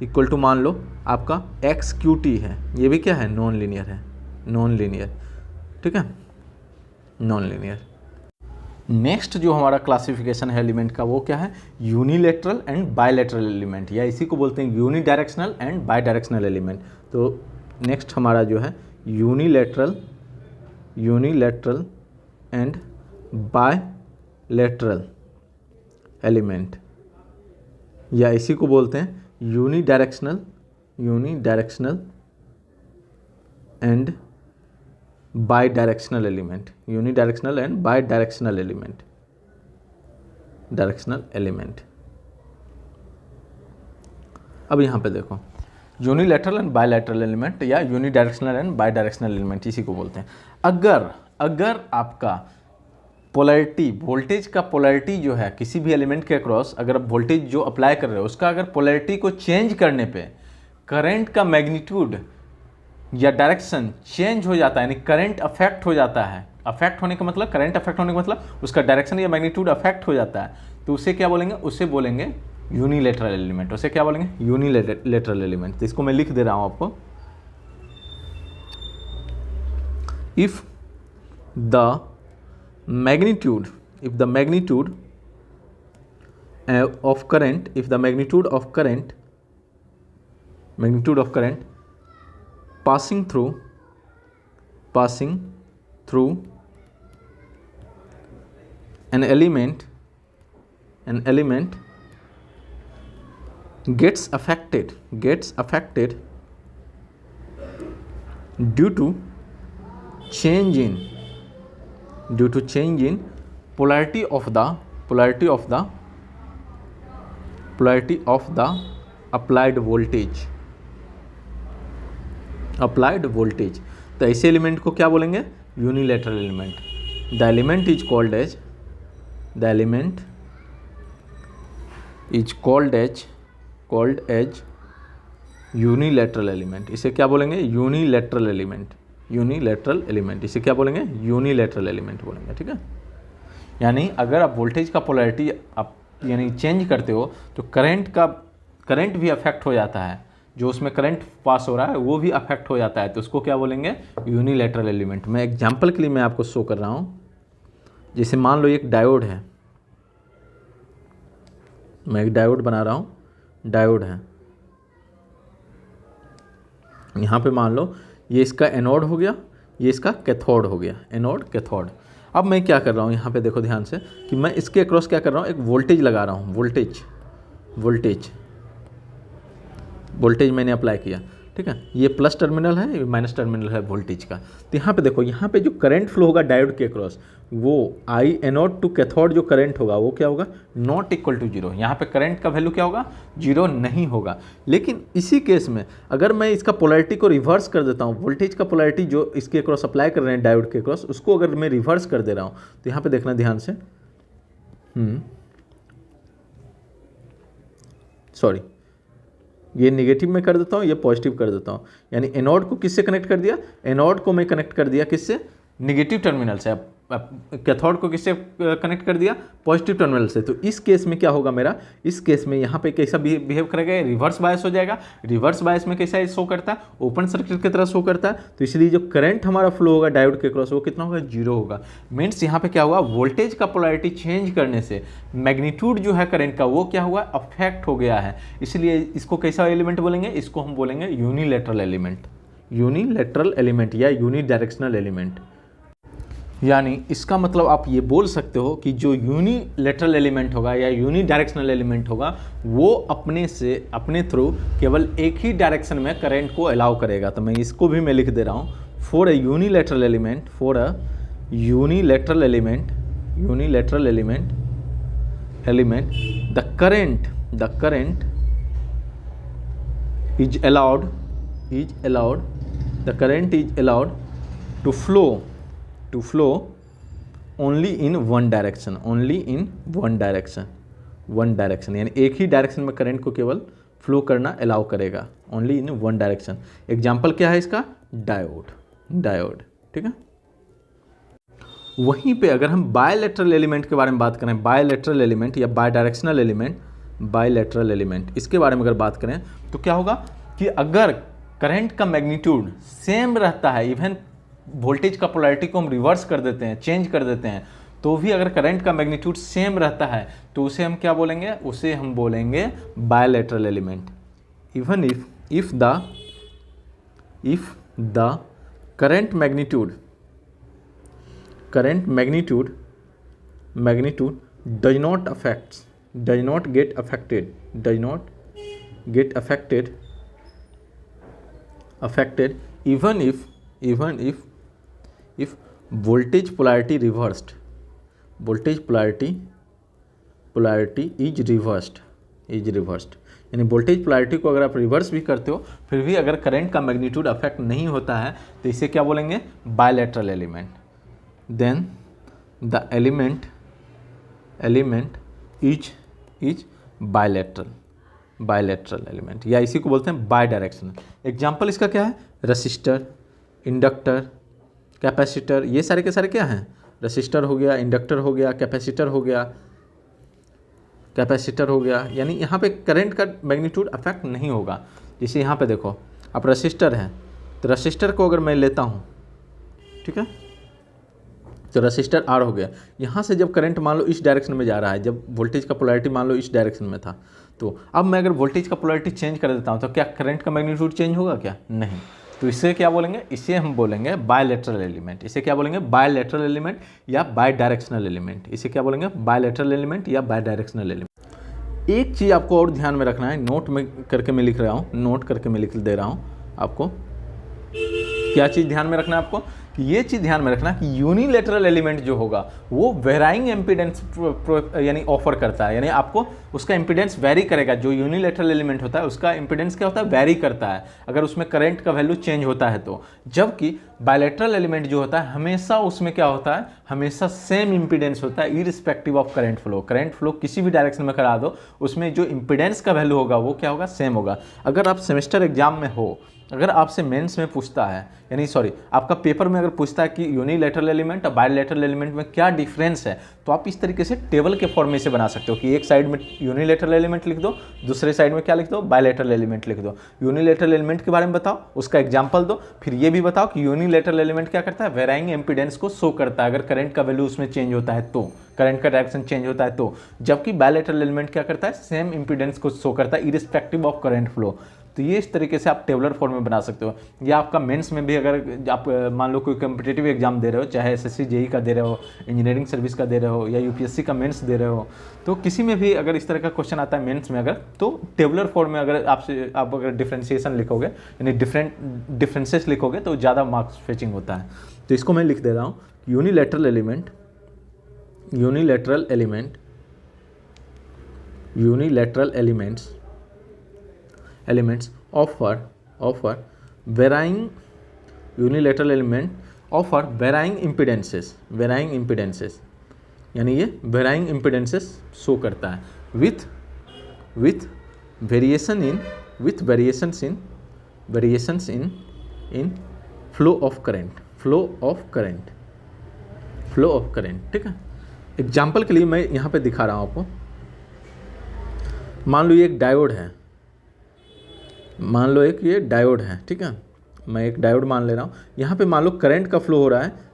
equal to मान लो आपका x क्यू t है, ये भी क्या है, नॉन लीनियर है, नॉन लीनियर। ठीक है, नॉन लीनियर। नेक्स्ट जो हमारा क्लासिफिकेशन है एलिमेंट का, वो क्या है, यूनिलैटरल एंड बायलैटरल एलिमेंट, या इसी को बोलते हैं यूनिडायरेक्शनल एंड बायडायरेक्शनल एलिमेंट। तो नेक्स्ट हमारा जो है यूनिलैटरल एंड बायलैटरल एलिमेंट, या इसी को बोलते हैं unidirectional and bidirectional element, unidirectional and bidirectional element, directional element. अब यहाँ पे देखो यूनिलैटरल एंड बायलैटरल एलिमेंट या यूनिडायरेक्शनल एंड बायडायरेक्शनल एलिमेंट इसी को बोलते हैं। अगर आपका पोलैरिटी, वोल्टेज का पोलैरिटी जो है किसी भी एलिमेंट के अक्रॉस, अगर आप वोल्टेज जो अप्लाई कर रहे हो उसका अगर पोलैरिटी को चेंज करने पे करंट का मैग्नीट्यूड या डायरेक्शन चेंज हो जाता है, यानी करंट अफेक्ट हो जाता है, अफेक्ट होने का मतलब, करंट अफेक्ट होने का मतलब उसका डायरेक्शन या मैग्नीट्यूड अफेक्ट हो जाता है, तो उसे क्या बोलेंगे, उसे बोलेंगे यूनिलैटरल एलिमेंट। उसे क्या बोलेंगे, यूनिलैटरल एलिमेंट। तो इसको मैं लिख दे रहा हूं आपको, if the magnitude of current, if the magnitude of current passing through an element gets affected due to change in polarity of the applied voltage, तो ऐसे एलिमेंट को क्या बोलेंगे, unilateral element. The element is called as unilateral element. इसे क्या बोलेंगे, unilateral element. इसे क्या बोलेंगे, यूनिलैटरल एलिमेंट बोलेंगे। ठीक है, यानी अगर आप वोल्टेज का पोलैरिटी आप यानी चेंज करते हो तो करंट भी अफेक्ट हो जाता है, जो उसमें करंट पास हो रहा है वो भी अफेक्ट हो जाता है, तो उसको क्या बोलेंगे, यूनिलैटरल एलिमेंट। मैं एग्जांपल के लिए मैं आपको शो कर रहा हूँ, जैसे मान लो एक डायोड है, मैं एक डायोड बना रहा हूँ, डायोड है यहाँ पे, मान लो ये इसका एनोड हो गया, ये इसका कैथोड हो गया, एनोड कैथोड। अब मैं क्या कर रहा हूँ, यहाँ पे देखो ध्यान से कि मैं इसके अक्रॉस क्या कर रहा हूँ, एक वोल्टेज लगा रहा हूँ, वोल्टेज मैंने अप्लाई किया। ठीक है, ये प्लस टर्मिनल है, ये माइनस टर्मिनल है वोल्टेज का। तो यहाँ पे देखो, यहाँ पे जो करंट फ्लो होगा डायोड के अक्रॉस, वो आई एनोड टू कैथोड जो करंट होगा वो क्या होगा, नॉट इक्वल टू जीरो। यहाँ पे करंट का वैल्यू क्या होगा, जीरो नहीं होगा। लेकिन इसी केस में अगर मैं इसका पोलैरिटी को रिवर्स कर देता हूँ, वोल्टेज का पोलैरिटी जो इसके अक्रॉस अप्लाई कर रहे हैं डायोड के अक्रॉस, उसको अगर मैं रिवर्स कर दे रहा हूँ, तो यहाँ पे देखना ध्यान से, सॉरी, ये नेगेटिव में कर देता हूँ, ये पॉजिटिव कर देता हूँ। यानी एनोड को किससे कनेक्ट कर दिया, एनोड को मैं कनेक्ट कर दिया किससे, नेगेटिव टर्मिनल से। अब कैथोड को किससे कनेक्ट कर दिया, पॉजिटिव टर्मिनल से। तो इस केस में क्या होगा मेरा, इस केस में यहाँ पे कैसा बिहेव करेगा, रिवर्स बायस हो जाएगा। रिवर्स बायस में कैसा शो करता है, ओपन सर्किट की तरह शो करता है। तो इसलिए जो करंट हमारा फ्लो होगा डायोड के क्रॉस वो कितना होगा, 0 होगा। मीन्स यहाँ पे क्या हुआ, वोल्टेज का पोलैरिटी चेंज करने से मैग्नीट्यूड जो है करंट का वो क्या हुआ, अफेक्ट हो गया है। इसलिए इसको कैसा एलिमेंट बोलेंगे, इसको हम बोलेंगे यूनिलैटरल एलिमेंट, यूनिलैटरल एलिमेंट या यूनिडायरेक्शनल एलिमेंट। यानी इसका मतलब आप ये बोल सकते हो कि जो यूनिलैटरल एलिमेंट होगा या यूनिडायरेक्शनल एलिमेंट होगा वो अपने थ्रू केवल एक ही डायरेक्शन में करंट को अलाउ करेगा। तो मैं इसको भी मैं लिख दे रहा हूँ, for a unilateral element, for a unilateral element, unilateral element the current is allowed the current is allowed to flow only in one direction, यानी एक ही डायरेक्शन में करंट को केवल फ्लो करना अलाउ करेगा, only in one direction. Example क्या है इसका, डायोड, ठीक है। वहीं पे अगर हम बायलैटरल एलिमेंट के बारे में बात करें, बायलैटरल एलिमेंट या बायडायरेक्शनल एलिमेंट, बायलैटरल एलिमेंट, इसके बारे में अगर बात करें तो क्या होगा कि अगर करंट का मैग्नीट्यूड सेम रहता है, इवन वोल्टेज का पोलैरिटी को हम रिवर्स कर देते हैं, चेंज कर देते हैं, तो भी अगर करंट का मैग्नीट्यूड सेम रहता है तो उसे हम क्या बोलेंगे, उसे हम बोलेंगे bilateral element. Even if the current magnitude does not get affected even if voltage polarity is reversed, यानी वोल्टेज पोलैरिटी को अगर आप रिवर्स भी करते हो फिर भी अगर करंट का मैग्नीट्यूड अफेक्ट नहीं होता है तो इसे क्या बोलेंगे, bilateral element. Then the element is bilateral element, या इसी को बोलते हैं बाय डायरेक्शनल। एग्जाम्पल इसका क्या है, रसिस्टर, इंडक्टर, कैपेसिटर, ये सारे के सारे क्या हैं, रसिस्टर हो गया, इंडक्टर हो गया, कैपेसिटर हो गया, यानी यहाँ पे करंट का मैग्नीट्यूड अफेक्ट नहीं होगा। जैसे यहाँ पे देखो आप रसिस्टर हैं, तो रसिस्टर को अगर मैं लेता हूँ, ठीक है, तो रसिस्टर आर हो गया। यहाँ से जब करंट मान लो इस डायरेक्शन में जा रहा है, जब वोल्टेज का पोलैरिटी मान लो इस डायरेक्शन में था, तो अब मैं अगर वोल्टेज का पोलैरिटी चेंज कर देता हूँ तो क्या करंट का मैग्नीट्यूड चेंज होगा क्या, नहीं। तो इसे क्या बोलेंगे, इसे हम बोलेंगे बायलैटरल एलिमेंट। इसे क्या बोलेंगे, बायलैटरल एलिमेंट या बाय डायरेक्शनल एलिमेंट। इसे क्या बोलेंगे, बायलैटरल एलिमेंट या बाय डायरेक्शनल एलिमेंट। एक चीज़ आपको और ध्यान में रखना है, नोट में करके मैं लिख रहा हूँ, नोट करके मैं लिख दे रहा हूँ आपको। क्या चीज़ ध्यान में रखना है आपको, कि ये चीज़ ध्यान में रखना कि यूनिलैटरल एलिमेंट जो होगा वो वेराइंग एम्पीडेंस यानी ऑफर करता है, यानी आपको उसका इम्पीडेंस वेरी करेगा। जो यूनिलैटरल एलिमेंट होता है उसका इम्पीडेंस क्या होता है, वेरी करता है अगर उसमें करंट का वैल्यू चेंज होता है तो। जबकि बायलैटरल एलिमेंट जो होता है हमेशा उसमें क्या होता है, हमेशा सेम इम्पीडेंस होता है irrespective of current flow. Current flow किसी भी डायरेक्शन में करा दो, उसमें जो इम्पीडेंस का वैल्यू होगा वो क्या होगा, सेम होगा। अगर आप सेमेस्टर एग्जाम में हो, अगर आपसे मेंस में पूछता है, यानी सॉरी आपका पेपर में अगर पूछता है कि यूनिलैटरल एलिमेंट और बायलैटरल एलिमेंट में क्या डिफरेंस है, तो आप इस तरीके से टेबल के फॉर्म में से बना सकते हो कि एक साइड में यूनिलैटरल एलिमेंट लिख दो, दूसरे साइड में क्या लिख दो, बायलैटरल एलिमेंट लिख दो। यूनिलैटरल एलिमेंट के बारे में बताओ, उसका एग्जाम्पल दो, फिर ये भी बताओ कि यूनिलैटरल एलिमेंट क्या करता है, वेराइंग एम्पीडेंस को शो करता है अगर करंट का वैल्यू उसमें चेंज होता है तो, करंट का डायरेक्शन चेंज होता है तो। जबकि बायलैटरल एलिमेंट क्या करता है, सेम इम्पीडेंस को शो करता है इररिस्पेक्टिव ऑफ करंट फ्लो। तो ये इस तरीके से आप टेबलर फॉर्म में बना सकते हो। या आपका मेंस में भी अगर आप मान लो कोई कॉम्पिटिटिव एग्जाम दे रहे हो, चाहे एसएससी जेई का दे रहे हो, इंजीनियरिंग सर्विस का दे रहे हो, या यूपीएससी का मेंस दे रहे हो, तो किसी में भी अगर इस तरह का क्वेश्चन आता है मेंस में अगर, तो टेबलर फॉर्म में अगर आप अगर डिफ्रेंशिएशन लिखोगे, यानी डिफरेंसेस लिखोगे तो ज़्यादा मार्क्स फेचिंग होता है। तो इसको मैं लिख दे रहा हूँ, unilateral elements offer varying impedances, यानी ये varying impedances शो करता है with variations in flow of current, flow of current, ठीक है। एग्जाम्पल के लिए मैं यहाँ पे दिखा रहा हूँ आपको। मान लो ये एक डायोड है, मान लो एक ये डायोड है, ठीक है। मैं एक डायोड मान ले रहा हूँ। यहाँ पे मान लो करंट का फ्लो हो रहा है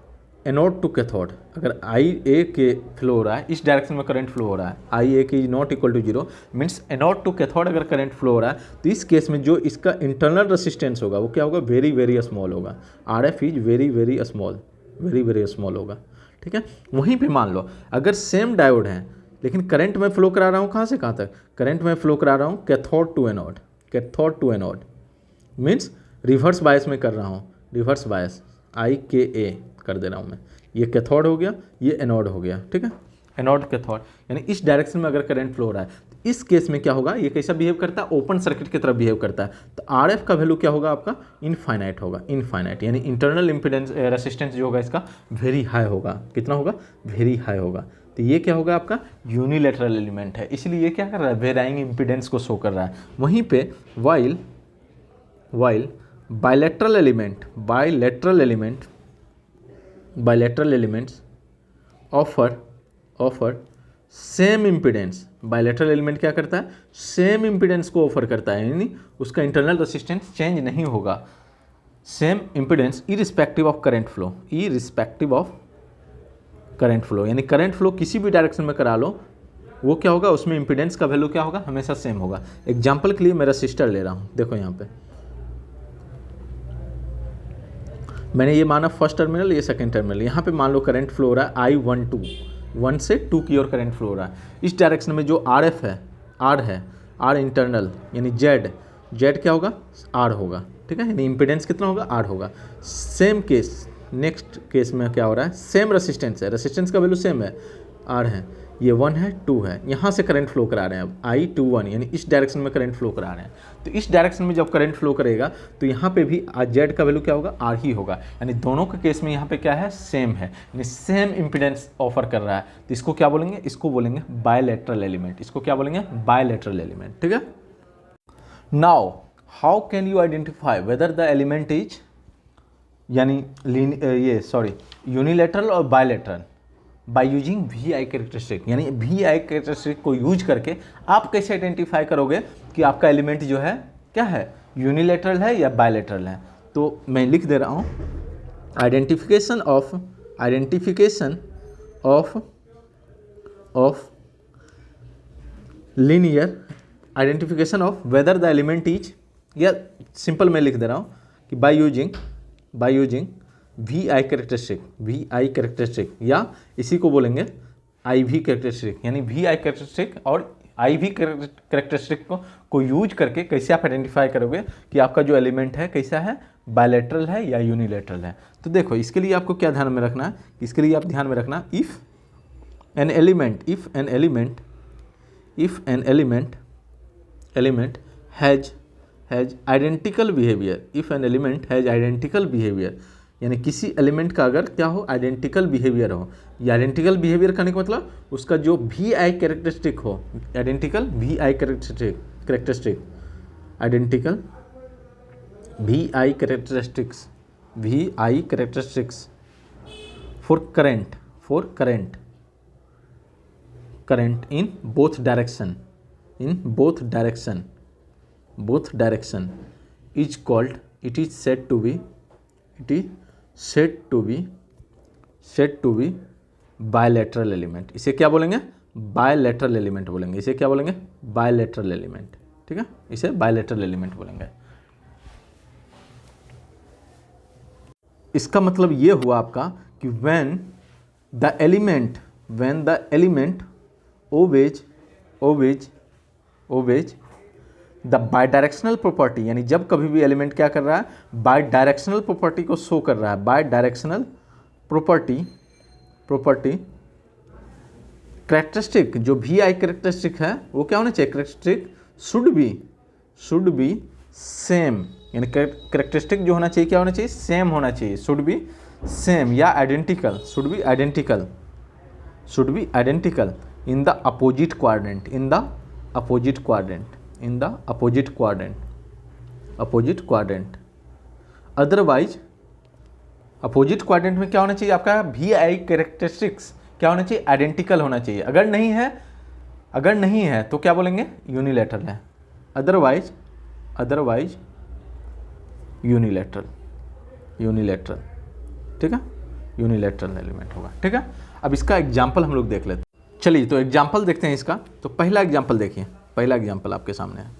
एनोड टू कैथोड। अगर आई ए के फ्लो हो रहा है, इस डायरेक्शन में करंट फ्लो हो रहा है, आई ए की not equal to 0 means anode to cathode अगर करंट फ्लो हो रहा है, तो इस केस में जो इसका इंटरनल रेसिस्टेंस होगा वो क्या होगा, वेरी वेरी स्मॉल होगा। R F is very very small, very very small होगा, ठीक है। वहीं पे मान लो अगर सेम डायोड है लेकिन करंट में फ्लो करा रहा हूँ कहाँ से कहाँ तक, करंट में फ्लो करा रहा हूँ cathode to anode, cathode to anode means reverse bias में कर रहा हूँ, रिवर्स बायस आई के ए कर दे रहा हूँ मैं। ये कैथोड हो गया, ये एनोड हो गया, ठीक है, एनोड कैथोड, यानी इस डायरेक्शन में अगर करंट फ्लो हो रहा है तो इस केस में क्या होगा, ये कैसा बिहेव करता है, ओपन सर्किट की तरफ बिहेव करता है। तो आर एफ का वैल्यू क्या होगा आपका, इनफाइनाइट होगा, इनफाइनाइट, यानी इंटरनल इम्पीडेंस रेसिस्टेंस जो होगा इसका वेरी हाई होगा। कितना होगा, वेरी हाई होगा। तो ये क्या होगा आपका यूनिलैटरल एलिमेंट है, इसलिए ये क्या कर रहा है, वेराइंग इम्पीडेंस को शो कर रहा है। वहीं पे while bilateral element, bilateral elements offer same impedance. Bilateral element क्या करता है, सेम इम्पीडेंस को ऑफर करता है, यानी उसका इंटरनल रेसिस्टेंस चेंज नहीं होगा, same impedance irrespective of current flow, irrespective of current flow, यानी करंट फ्लो किसी भी डायरेक्शन में करा लो वो क्या होगा, उसमें इम्पीडेंस का वैल्यू क्या होगा, हमेशा सेम होगा। एग्जाम्पल के लिए मैं रजिस्टर ले रहा हूँ, देखो यहाँ पे मैंने ये माना फर्स्ट टर्मिनल, ये सेकंड टर्मिनल। यहाँ पे मान लो करंट फ्लो हो रहा है I12, 1 से 2 की ओर करंट फ्लो हो रहा है। इस डायरेक्शन में जो आर एफ है, आर इंटरनल यानी जेड क्या होगा, आर होगा, ठीक है, यानी इम्पीडेंस कितना होगा, आर होगा। सेम केस, नेक्स्ट केस में क्या हो रहा है, सेम रेसिस्टेंस है, रेसिस्टेंस का वैल्यू सेम है, आर है, ये 1 है 2 है, यहाँ से करंट फ्लो करा रहे हैं अब I21, यानी इस डायरेक्शन में करंट फ्लो करा रहे हैं। तो इस डायरेक्शन में जब करंट फ्लो करेगा तो यहाँ पे भी जेड का वैल्यू क्या होगा, आर ही होगा, यानी दोनों के केस में यहाँ पे क्या है, सेम है, यानी सेम इम्पीडेंस ऑफर कर रहा है। तो इसको क्या बोलेंगे, इसको बोलेंगे बायलैटरल एलिमेंट, इसको क्या बोलेंगे, बायलैटरल एलिमेंट, ठीक है। Now how can you identify whether the element is, यानी यूनिलैटरल और bilateral, by using V I characteristic, यानी वी आई कैरेक्टरिस्टिक को यूज करके आप कैसे आइडेंटिफाई करोगे कि आपका एलिमेंट जो है क्या है, यूनिलैटरल है या बायलैटरल है। तो मैं लिख दे रहा हूँ, identification of linear, identification of whether the element is, या सिंपल मैं लिख दे रहा हूँ कि by using V I characteristic, या इसी को बोलेंगे आई वी कैरेक्टरिस्टिक, यानी वी आई कैरेक्टरिस्टिक और आई वी कैरेक्टरिस्टिक को यूज करके कैसे आप आइडेंटिफाई करोगे कि आपका जो एलिमेंट है कैसा है, बायलैटरल है या यूनिलैटरल है। तो देखो इसके लिए आपको क्या ध्यान में रखना है, इसके लिए आप ध्यान में रखना, if an element has identical behaviour, यानी किसी एलिमेंट का अगर क्या हो, आइडेंटिकल बिहेवियर हो, या आइडेंटिकल बिहेवियर करने का मतलब उसका जो वी आई कैरेक्टरिस्टिक हो, identical V I characteristics for current in both direction is called, it is said to be bilateral element. इसे क्या बोलेंगे, बायलैटरल एलिमेंट बोलेंगे, इसे क्या बोलेंगे, बायलैटरल एलिमेंट, ठीक है, इसे बायलैटरल एलिमेंट बोलेंगे। इसका मतलब ये हुआ आपका कि when the element obeys the bidirectional property, यानी जब कभी भी एलिमेंट क्या कर रहा है, बायडायरेक्शनल प्रॉपर्टी को शो कर रहा है, बायडायरेक्शनल प्रॉपर्टी कैरेक्टरिस्टिक, जो वी आई कैरेक्टरिस्टिक है वो क्या होना चाहिए, कैरेक्टरिस्टिक शुड बी सेम, यानी कैरेक्टरिस्टिक जो होना चाहिए क्या होना चाहिए, सेम होना चाहिए, शुड बी सेम या identical, should be identical in the opposite quadrant, otherwise opposite quadrant में क्या होना चाहिए आपका वी आई कैरेक्टरिस्टिक्स क्या होना चाहिए, आइडेंटिकल होना चाहिए। अगर नहीं है तो क्या बोलेंगे, यूनिलैटरल है, अदरवाइज यूनिलैटरल, ठीक है, यूनिलैटरल एलिमेंट होगा, ठीक है। अब इसका एग्जाम्पल हम लोग देख लेते हैं। चलिए तो एग्जाम्पल देखते हैं इसका। तो पहला एग्जाम्पल देखिए, पहला एग्जाम्पल आपके सामने है।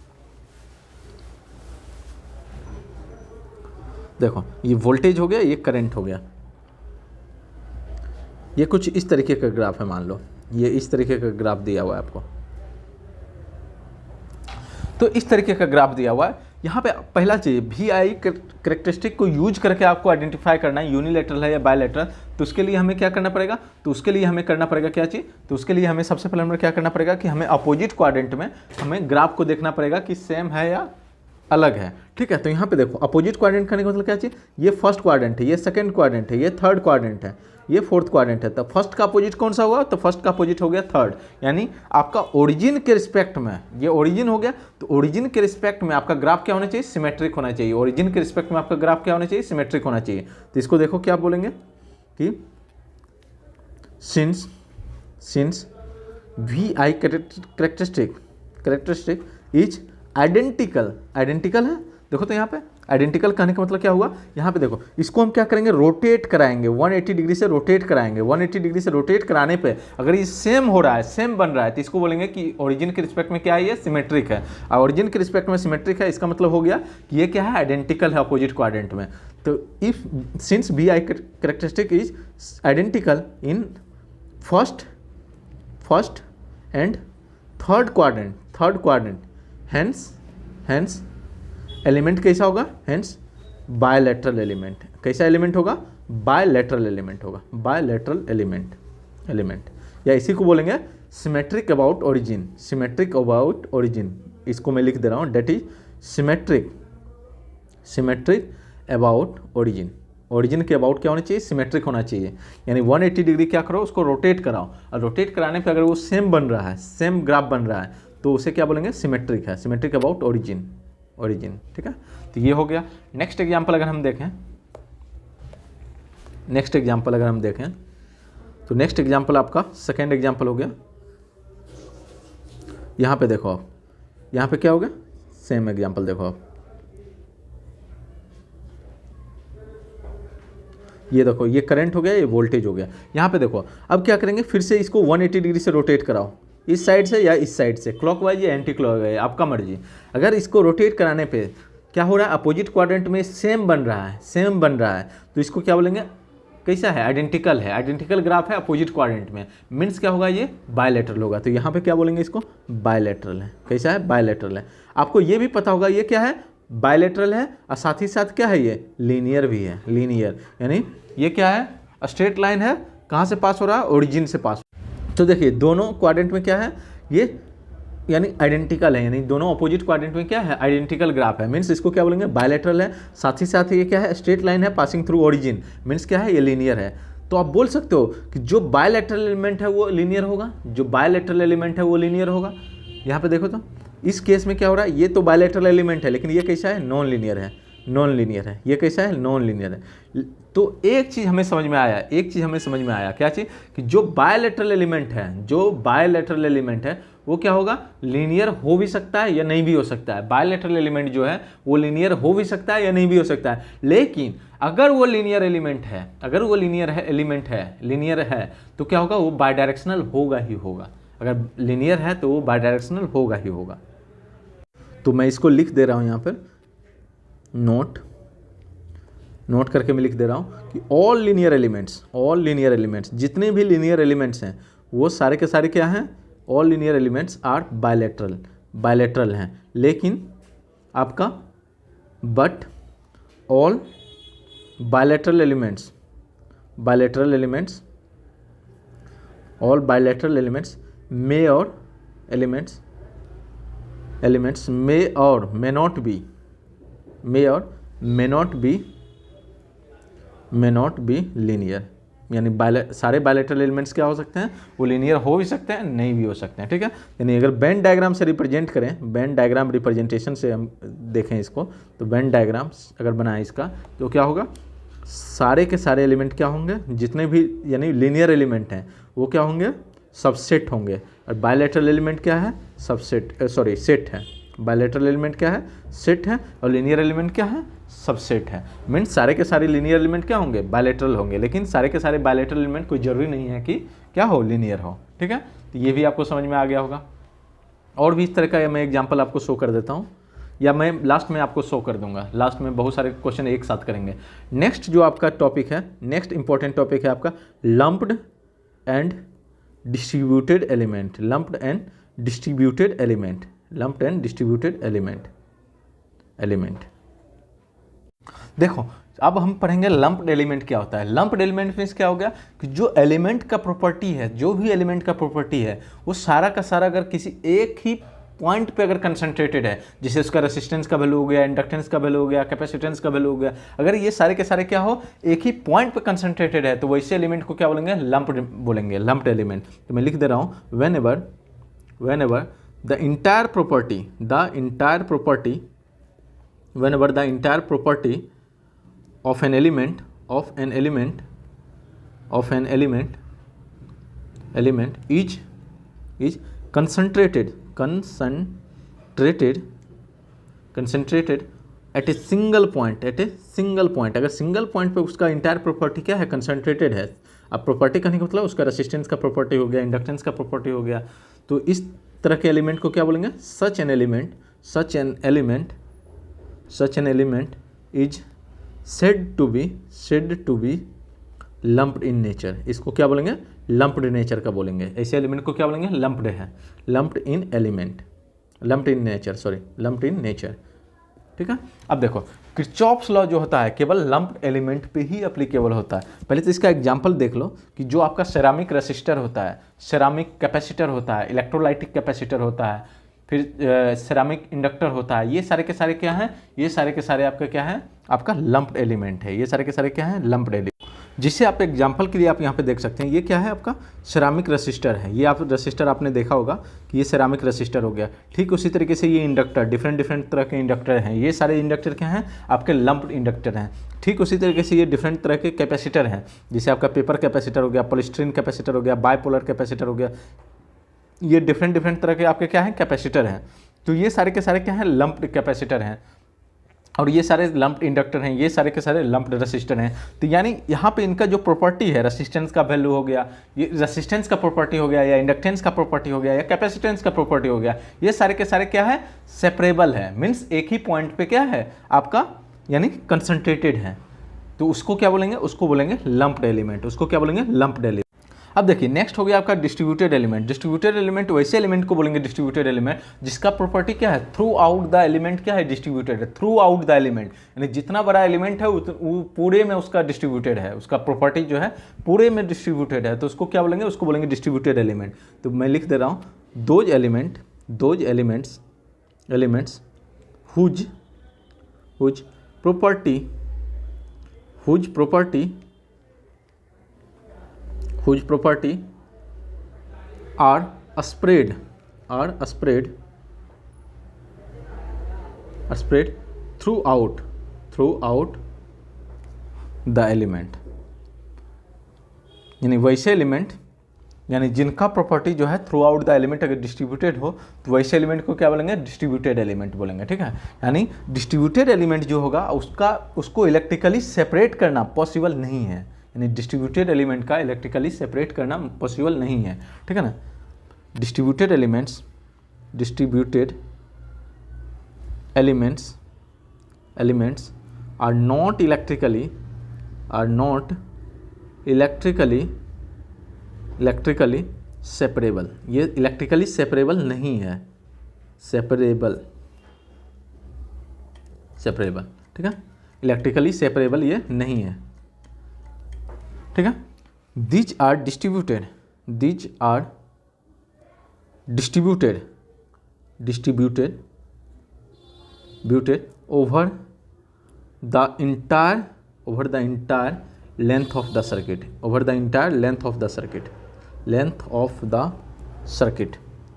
देखो ये वोल्टेज हो गया, ये करंट हो गया, ये कुछ इस तरीके का ग्राफ है, मान लो ये इस तरीके का ग्राफ दिया हुआ है आपको। तो इस तरीके का ग्राफ दिया हुआ है। यहाँ पे पहला चाहिए वी आई कैरेक्टरिस्टिक को यूज करके आपको आइडेंटिफाई करना है यूनिलैटरल है या बायलैटरल। तो उसके लिए हमें क्या करना पड़ेगा, तो उसके लिए हमें करना पड़ेगा क्या चीज़, तो उसके लिए हमें सबसे पहले क्या करना पड़ेगा कि हमें अपोजिट क्वाड्रेंट में हमें ग्राफ को देखना पड़ेगा कि सेम है या अलग है, ठीक है। तो यहाँ पे देखो अपोजिट क्वाड्रेंट करने का मतलब क्या चाहिए, ये फर्स्ट क्वाड्रेंट है, ये सेकंड क्वाड्रेंट है, ये थर्ड क्वाड्रेंट है, ये फोर्थ क्वाड्रेंट है। तो फर्स्ट का अपोजिट कौन सा हुआ, तो फर्स्ट का अपोजिट हो गया थर्ड। यानी आपका ओरिजिन के रिस्पेक्ट में, ये ओरिजिन हो गया, तो ओरिजिन के रिस्पेक्ट में आपका ग्राफ क्या होना चाहिए, सिमेट्रिक होना चाहिए। ओरिजिन के रिस्पेक्ट में आपका ग्राफ क्या होना चाहिए, सिमेट्रिक होना चाहिए। तो इसको देखो क्या बोलेंगे कि since V I characteristic is identical है। देखो तो यहाँ पे आइडेंटिकल कहने का मतलब क्या हुआ, यहाँ पे देखो इसको हम क्या करेंगे, रोटेट कराएंगे, 180 डिग्री से रोटेट कराएंगे। 180 डिग्री से रोटेट कराने पे अगर ये सेम हो रहा है, सेम बन रहा है, तो इसको बोलेंगे कि ओरिजिन के रिस्पेक्ट में क्या है, ये सिमेट्रिक है। और ओरिजिन के रिस्पेक्ट में सिमेट्रिक है, इसका मतलब हो गया कि ये क्या है, आइडेंटिकल है अपोजिट क्वाड्रेंट में। तो if since V I characteristic is identical in first and third quadrant, hence element कैसा होगा, हेंस बायलैटरल एलिमेंट। कैसा एलिमेंट होगा, बायलैटरल एलिमेंट होगा, बायलैटरल एलिमेंट या इसी को बोलेंगे सिमेट्रिक अबाउट ओरिजिन। इसको मैं लिख दे रहा हूँ, that is symmetric about origin के अबाउट क्या होना चाहिए, सिमेट्रिक होना चाहिए। यानी 180 डिग्री क्या करो, उसको रोटेट कराओ, और रोटेट कराने पे अगर वो सेम बन रहा है, सेम ग्राफ बन रहा है, तो उसे क्या बोलेंगे, सिमेट्रिक है, सिमेट्रिक अबाउट ओरिजिन, ठीक है। तो ये हो गया। नेक्स्ट एग्जांपल अगर हम देखें, तो नेक्स्ट एग्जांपल आपका सेकेंड एग्जांपल हो गया। यहाँ पे देखो आप, यहाँ पे क्या हो गया, सेम एग्जांपल देखो आप, ये देखो ये करंट हो गया, ये वोल्टेज हो गया। यहाँ पे देखो अब क्या करेंगे, फिर से इसको 180 डिग्री से रोटेट कराओ, इस साइड से या इस साइड से, क्लॉकवाइज या एंटी क्लॉकवाइज, आपका मर्जी। अगर इसको रोटेट कराने पे क्या हो रहा है, अपोजिट क्वाड्रेंट में सेम बन रहा है, तो इसको क्या बोलेंगे, कैसा है, आइडेंटिकल है, आइडेंटिकल ग्राफ है अपोजिट क्वाड्रेंट में, मीन्स क्या होगा, ये बायलैटरल होगा। तो यहाँ पे क्या बोलेंगे, इसको बायलैटरल है। कैसा है, बायलैटरल है। आपको ये भी पता होगा ये क्या है, बायलैटरल है, और साथ ही साथ क्या है, ये लीनियर भी है, लीनियर यानी ये क्या है, स्ट्रेट लाइन है, कहाँ से पास हो रहा है, ओरिजिन से पास। तो देखिए दोनों क्वाड्रेंट में क्या है, ये यानी आइडेंटिकल है, यानी दोनों अपोजिट क्वाड्रेंट में क्या है, आइडेंटिकल ग्राफ है, मीन्स इसको क्या बोलेंगे, बायलैटरल है। साथ ही साथ ये क्या है, स्ट्रेट लाइन है पासिंग थ्रू ओरिजिन, मीन्स क्या है, ये लीनियर है। तो आप बोल सकते हो कि जो बायलैटरल एलिमेंट है वो लीनियर होगा, यहाँ पे देखो तो इस केस में क्या हो रहा है, ये तो बायलैटरल एलिमेंट है, लेकिन ये कैसा है, नॉन लीनियर है। ये कैसा है, नॉन लीनियर है। तो एक चीज़ हमें समझ में आया, क्या चीज़, कि जो बायलैटरल एलिमेंट है वो क्या होगा, लीनियर हो भी सकता है या नहीं भी हो सकता है। बायलैटरल एलिमेंट जो है वो लीनियर हो भी सकता है या नहीं भी हो सकता है, लेकिन अगर वो लीनियर है, तो क्या होगा, वो बायडायरेक्शनल होगा ही होगा। अगर लीनियर है तो वो बायडायरेक्शनल होगा ही होगा। तो मैं इसको लिख दे रहा हूँ यहाँ पर, नोट करके मैं लिख दे रहा हूँ कि ऑल लीनियर एलिमेंट्स, जितने भी लीनियर एलिमेंट्स हैं वो सारे के सारे क्या हैं, all linear elements are bilateral हैं। लेकिन आपका but all bilateral elements may और मे नॉट बी लीनियर। यानी सारे बायलैटरल एलिमेंट्स क्या हो सकते हैं, वो लीनियर हो भी सकते हैं, नहीं भी हो सकते हैं, ठीक है। यानी अगर वेन डायग्राम से रिप्रेजेंट करें, वेन डायग्राम रिप्रेजेंटेशन से हम देखें इसको, तो वेन डायग्राम अगर बनाए इसका, तो क्या होगा, सारे के सारे एलिमेंट क्या होंगे, जितने भी यानी लीनियर एलिमेंट हैं वो क्या होंगे, सबसेट होंगे। और बायलैटरल एलिमेंट क्या है, सेट है। बायलैटरल एलिमेंट क्या है, सेट है। और लीनियर एलिमेंट क्या है, सबसेट है। मीन्स सारे के सारे लीनियर एलिमेंट क्या होंगे, बायलैटरल होंगे। लेकिन सारे के सारे बायलैटरल एलिमेंट कोई जरूरी नहीं है कि क्या हो, लीनियर हो। ठीक है, तो ये भी आपको समझ में आ गया होगा। और भी इस तरह का मैं एग्जाम्पल आपको शो कर देता हूँ, या मैं लास्ट में आपको शो कर दूंगा। लास्ट में बहुत सारे क्वेश्चन एक साथ करेंगे। नेक्स्ट जो आपका टॉपिक है, नेक्स्ट इंपॉर्टेंट टॉपिक है आपका lumped and distributed element. Lumped and distributed element, lumped and distributed element. देखो अब हम पढ़ेंगे लंप्ड एलिमेंट क्या होता है। लंप्ड एलिमेंट मीन्स क्या हो गया कि जो एलिमेंट का प्रॉपर्टी है, जो भी एलिमेंट का प्रॉपर्टी है वो सारा का सारा अगर किसी एक ही पॉइंट पे अगर कंसंट्रेटेड है, जैसे उसका रेसिस्टेंस का वैल्यू हो गया, इंडक्टेंस का वैल्यू हो गया, कैपेसिटेंस का वैल्यू हो गया, अगर ये सारे के सारे क्या हो, एक ही पॉइंट पे कंसंट्रेटेड है, तो वैसे एलिमेंट को क्या बोलेंगे, लंप्ड बोलेंगे, लंप्ड एलिमेंट। तो मैं लिख दे रहा हूँ, whenever the entire property of an element is concentrated at a single point, अगर सिंगल पॉइंट पे उसका इंटायर प्रॉपर्टी क्या है, कंसंट्रेटेड है। अब प्रॉपर्टी कहने का मतलब उसका रेसिस्टेंस का प्रॉपर्टी हो गया, इंडक्टेंस का प्रॉपर्टी हो गया। तो इस तरह के एलिमेंट को क्या बोलेंगे, such an element is said to be lumped in nature। इसको क्या बोलेंगे, लंप्ड नेचर का बोलेंगे। ऐसे एलिमेंट को क्या बोलेंगे, लंप्ड है, लंप्ड इन नेचर। ठीक है, अब देखो किरचॉफ्स लॉ जो होता है केवल लंप्ड एलिमेंट पे ही एप्लीकेबल होता है। पहले तो इसका एग्जांपल देख लो कि जो आपका सेरामिक रेसिस्टर होता है, सेरामिक कैपेसिटर होता है, इलेक्ट्रोलाइटिक कैपेसिटर होता है, फिर सेरामिक इंडक्टर होता है, ये सारे के सारे क्या हैं, ये सारे के सारे आपका क्या है, आपका लंप्ड एलिमेंट है। ये सारे के सारे क्या हैं, लंप्ड एलिमेंट। जिसे आप एग्जांपल के लिए आप यहाँ पे देख सकते हैं, ये क्या है, आपका सेरामिक रेसिस्टर है। ये आप रेसिस्टर आपने देखा होगा कि ये सेरामिक रेसिस्टर हो गया। ठीक उसी तरीके से ये इंडक्टर, डिफरेंट तरह के इंडक्टर हैं, ये सारे इंडक्टर क्या हैं, आपके लंप्ड इंडक्टर हैं। ठीक उसी तरीके से ये डिफरेंट तरह के कैपेसिटर हैं, जैसे आपका पेपर कैपेसिटर हो गया, पॉलीस्टीरीन कैपेसिटर हो गया, बाइपोलर कैपेसिटर हो गया। ये डिफरेंट तरह के आपके क्या हैं, कैपेसिटर हैं। तो ये सारे के सारे क्या हैं, लंप्ड कैपेसिटर हैं। और ये सारे लंप्ड इंडक्टर हैं, ये सारे के सारे लंप्ड रेसिस्टर हैं। तो यानी यहाँ पे इनका जो प्रॉपर्टी है, रेसिस्टेंस का वैल्यू हो गया, ये रेसिस्टेंस का प्रॉपर्टी हो गया, या इंडक्टेंस का प्रॉपर्टी हो गया, या कैपेसिटेंस का प्रॉपर्टी हो गया, ये सारे के सारे क्या है, सेपरेबल है। मीन्स एक ही पॉइंट पे क्या है आपका, यानी कंसंट्रेटेड है। तो उसको क्या बोलेंगे, उसको बोलेंगे लंप्ड एलिमेंट। उसको क्या बोलेंगे, लंप्ड एलिमेंट। अब देखिए नेक्स्ट हो गया आपका डिस्ट्रीब्यूटेड एलिमेंट। डिस्ट्रीब्यूटेड एलिमेंट वैसे एलिमेंट को बोलेंगे डिस्ट्रीब्यूटेड एलिमेंट जिसका प्रॉपर्टी क्या है, थ्रू आउट द एलिमेंट क्या है, डिस्ट्रीब्यूटेड है। थ्रू आउट द एलिमेंट यानी जितना बड़ा एलिमेंट है वो पूरे में उसका डिस्ट्रीब्यूटेड है, उसका प्रॉपर्टी जो है पूरे में डिस्ट्रीब्यूटेड है। तो उसको क्या बोलेंगे, उसको बोलेंगे डिस्ट्रीब्यूटेड एलिमेंट। तो मैं लिख दे रहा हूँ, those elements whose property are spread throughout the element। यानी वैसे एलिमेंट, यानी जिनका प्रॉपर्टी जो है थ्रू आउट द एलिमेंट अगर डिस्ट्रीब्यूटेड हो, तो वैसे एलिमेंट को क्या बोलेंगे, डिस्ट्रीब्यूटेड एलिमेंट बोलेंगे। ठीक है, यानी डिस्ट्रीब्यूटेड एलिमेंट जो होगा उसको इलेक्ट्रिकली सेपरेट करना पॉसिबल नहीं है। यानी डिस्ट्रीब्यूटेड एलिमेंट का इलेक्ट्रिकली सेपरेट करना पॉसिबल नहीं है। ठीक है ना, distributed elements are not electrically separable. ये इलेक्ट्रिकली सेपरेबल नहीं है, सेपरेबल। ठीक है, इलेक्ट्रिकली सेपरेबल ये नहीं है। ठीक है, these are distributed over the entire length of the circuit,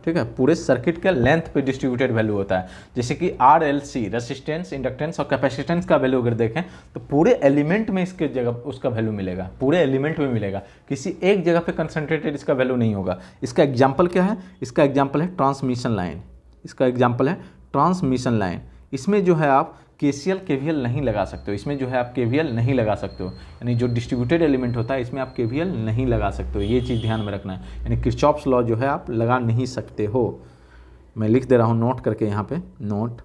ठीक है, पूरे सर्किट का लेंथ पे डिस्ट्रीब्यूटेड वैल्यू होता है। जैसे कि RLC रेसिस्टेंस, इंडक्टेंस और कैपेसिटेंस का वैल्यू अगर देखें तो पूरे एलिमेंट में इसके जगह उसका वैल्यू मिलेगा, पूरे एलिमेंट में मिलेगा, किसी एक जगह पे कंसंट्रेटेड इसका वैल्यू नहीं होगा। इसका एग्जाम्पल क्या है? इसका एग्जाम्पल है ट्रांसमिशन लाइन। इसका एग्जाम्पल है ट्रांसमिशन लाइन। इसमें जो है आप KCL KVL नहीं लगा सकते हो, इसमें जो है आप KVL नहीं लगा सकते हो, यानी जो डिस्ट्रीब्यूटेड एलिमेंट होता है इसमें आप KVL नहीं लगा सकते हो। ये चीज़ ध्यान में रखना है, यानी किरचॉफ्स लॉ जो है आप लगा नहीं सकते हो। मैं लिख दे रहा हूँ नोट करके यहाँ पे, note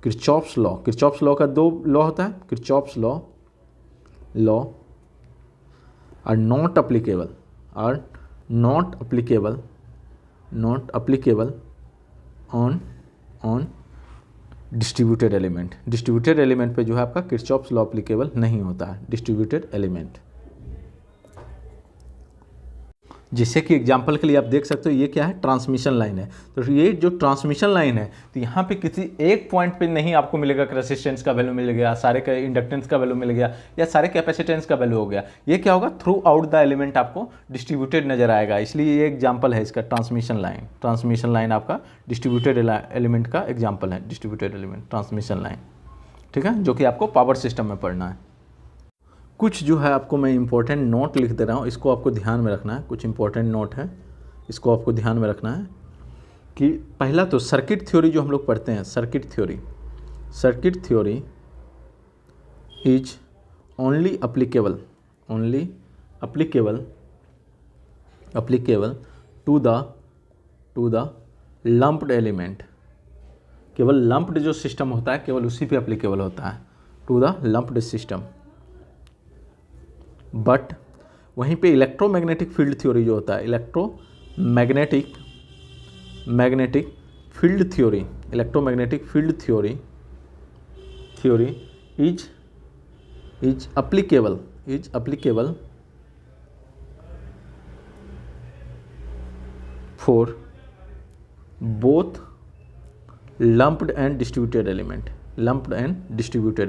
Kirchhoff's law. Kirchhoff's law का दो लॉ होता है, Kirchhoff's law are not applicable, are not applicable on distributed element. Distributed element पे जो है आपका किरचॉफ्स लॉ अप्लीकेबल नहीं होता है, डिस्ट्रीब्यूटेड एलिमेंट। जैसे कि एग्जांपल के लिए आप देख सकते हो ये क्या है? ट्रांसमिशन लाइन है। तो ये जो ट्रांसमिशन लाइन है तो यहाँ पे किसी एक पॉइंट पे नहीं आपको मिलेगा कि रेसिस्टेंस का वैल्यू मिल गया, सारे का इंडक्टेंस का वैल्यू मिल गया या सारे कैपेसिटेंस का वैल्यू हो गया। ये क्या होगा? थ्रू आउट द एलिमेंट आपको डिस्ट्रीब्यूटेड नजर आएगा, इसलिए ये एग्जाम्पल है इसका ट्रांसमिशन लाइन। ट्रांसमिशन लाइन आपका डिस्ट्रीब्यूटेड एलिमेंट का एग्जाम्पल है, डिस्ट्रीब्यूटेड एलिमेंट ट्रांसमिशन लाइन, ठीक है, जो कि आपको पावर सिस्टम में पढ़ना है। कुछ जो है आपको मैं इंपॉर्टेंट नोट लिख दे रहा हूँ, इसको आपको ध्यान में रखना है। कुछ इंपॉर्टेंट नोट है, इसको आपको ध्यान में रखना है कि पहला तो सर्किट थ्योरी जो हम लोग पढ़ते हैं, circuit theory is only applicable to the lumped element. केवल लंप्ड जो सिस्टम होता है केवल उसी पे अप्लीकेबल होता है, to the lumped system. But वहीं पे इलेक्ट्रोमैग्नेटिक फील्ड थ्योरी जो होता है, electromagnetic field theory is applicable for both lumped and distributed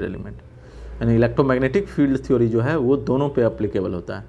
element. यानी इलेक्ट्रोमैग्नेटिक फील्ड थ्योरी जो है वो दोनों पे अप्लीकेबल होता है,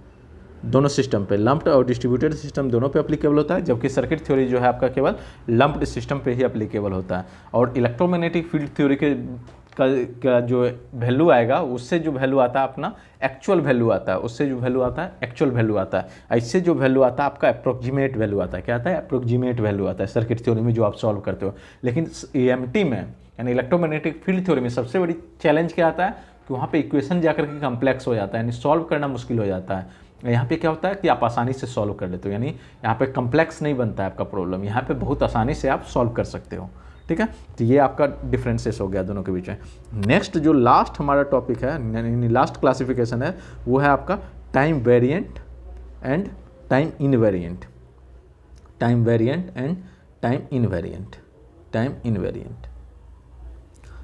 दोनों सिस्टम पे, लंप्ड और डिस्ट्रीब्यूटेड सिस्टम दोनों पे अप्लीकेबल होता है, जबकि सर्किट थ्योरी जो है आपका केवल लंप्ड सिस्टम पे ही अप्लीकेबल होता है। और इलेक्ट्रोमैग्नेटिक फील्ड थ्योरी का जो वैल्यू आएगा उससे जो वैल्यू आता है अपना एक्चुअल वैल्यू आता है, उससे जो वैल्यू आता है एक्चुअल वैल्यू आता है, इससे जो वैल्यू आता है आपका अप्रोक्सीमेट वैल्यू आता है। क्या आता है? अप्रोक्सीमेट वैल्यू आता है सर्किट थ्योरी में जो आप सॉल्व करते हो। लेकिन EMT में यानी इलेक्ट्रोमैग्नेटिक फील्ड थ्योरी में सबसे बड़ी चैलेंज क्या आता है कि वहाँ पे इक्वेशन जाकर के कम्प्लेक्स हो जाता है, यानी सॉल्व करना मुश्किल हो जाता है। यहाँ पे क्या होता है कि आप आसानी से सॉल्व कर लेते हो, यानी यहाँ पे कम्प्लेक्स नहीं बनता है आपका प्रॉब्लम, यहाँ पे बहुत आसानी से आप सॉल्व कर सकते हो, ठीक है। तो ये आपका डिफरेंसेस हो गया दोनों के बीच में। नेक्स्ट जो लास्ट हमारा टॉपिक है, यानी लास्ट क्लासिफिकेशन है, वो है आपका time variant and time invariant.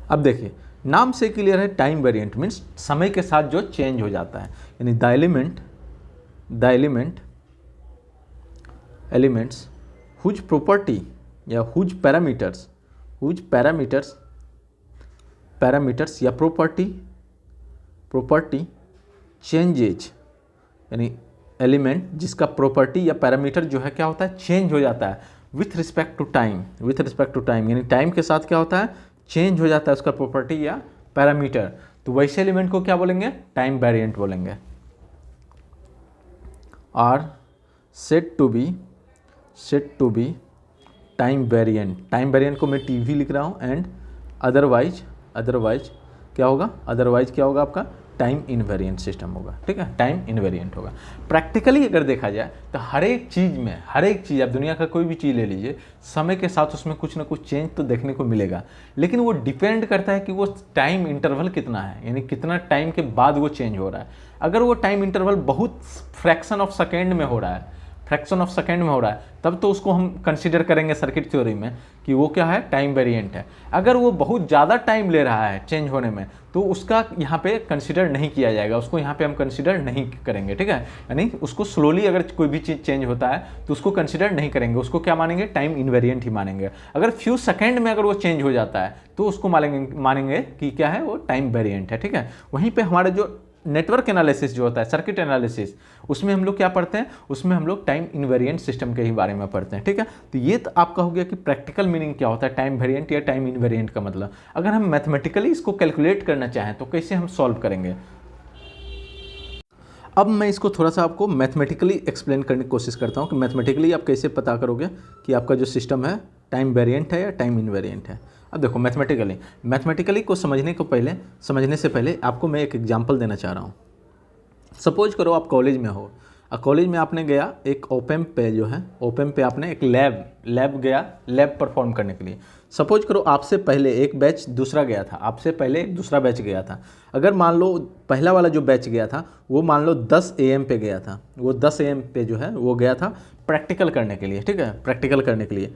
अब देखिए नाम से क्लियर है, टाइम वेरिएंट मीन्स समय के साथ जो चेंज हो जाता है, यानी द एलिमेंट्स हुज प्रॉपर्टी या हुज पैरामीटर्स या प्रॉपर्टी चेंजेज, यानी एलिमेंट जिसका प्रॉपर्टी या पैरामीटर जो है क्या होता है? चेंज हो जाता है विथ रिस्पेक्ट टू टाइम, यानी टाइम के साथ क्या होता है? चेंज हो जाता है उसका प्रॉपर्टी या पैरामीटर। तो वैसे एलिमेंट को क्या बोलेंगे? टाइम वेरिएंट बोलेंगे। Are said to be time variant को मैं TV लिख रहा हूँ, एंड अदरवाइज क्या होगा? आपका टाइम इनवेरिएंट सिस्टम होगा, ठीक है, टाइम इनवेरिएंट होगा। प्रैक्टिकली अगर देखा जाए तो हर एक चीज़ आप दुनिया का कोई भी चीज़ ले लीजिए, समय के साथ उसमें कुछ ना कुछ चेंज तो देखने को मिलेगा, लेकिन वो डिपेंड करता है कि वो टाइम इंटरवल कितना है, यानी कितना टाइम के बाद वो चेंज हो रहा है। अगर वो टाइम इंटरवल बहुत फ्रैक्शन ऑफ सेकेंड में हो रहा है, तब तो उसको हम कंसीडर करेंगे सर्किट थ्योरी में कि वो क्या है? टाइम वेरिएंट है। अगर वो बहुत ज़्यादा टाइम ले रहा है चेंज होने में, तो उसका यहाँ पे कंसीडर नहीं किया जाएगा, उसको यहाँ पे हम कंसीडर नहीं करेंगे, ठीक है। यानी उसको स्लोली अगर कोई भी चीज़ चेंज होता है तो उसको कंसीडर नहीं करेंगे, उसको क्या मानेंगे? टाइम इनवेरिएंट ही मानेंगे। अगर फ्यू सेकेंड में अगर वो चेंज हो जाता है तो उसको मानेंगे कि क्या है? वो टाइम वेरिएंट है, ठीक है। वहीं पर हमारे जो नेटवर्क एनालिसिस जो होता है, सर्किट एनालिसिस, उसमें हम लोग क्या पढ़ते हैं, उसमें हम लोग टाइम इनवेरिएंट सिस्टम के ही बारे में पढ़ते हैं, ठीक है। तो ये तो आपका हो गया कि प्रैक्टिकल मीनिंग क्या होता है टाइम वेरिएंट या टाइम इनवेरिएंट का मतलब। अगर हम मैथमेटिकली इसको कैलकुलेट करना चाहें तो कैसे हम सॉल्व करेंगे। अब मैं इसको थोड़ा सा आपको मैथमेटिकली एक्सप्लेन करने की कोशिश करता हूँ कि मैथमेटिकली आप कैसे पता करोगे कि आपका जो सिस्टम है टाइम वेरिएंट है या टाइम इनवेरिएंट है। अब देखो मैथमेटिकली को समझने से पहले आपको मैं एक एग्जांपल देना चाह रहा हूँ। सपोज करो आप कॉलेज में हो, कॉलेज में आपने गया एक ओपेम पे जो है, ओपेम पे आपने एक लैब परफॉर्म करने के लिए। सपोज करो आपसे पहले एक बैच दूसरा गया था, आपसे पहले एक दूसरा बैच गया था। अगर मान लो पहला वाला जो बैच गया था वो मान लो 10 AM पे गया था, वो 10 AM पे जो है वो गया था प्रैक्टिकल करने के लिए, ठीक है, प्रैक्टिकल करने के लिए।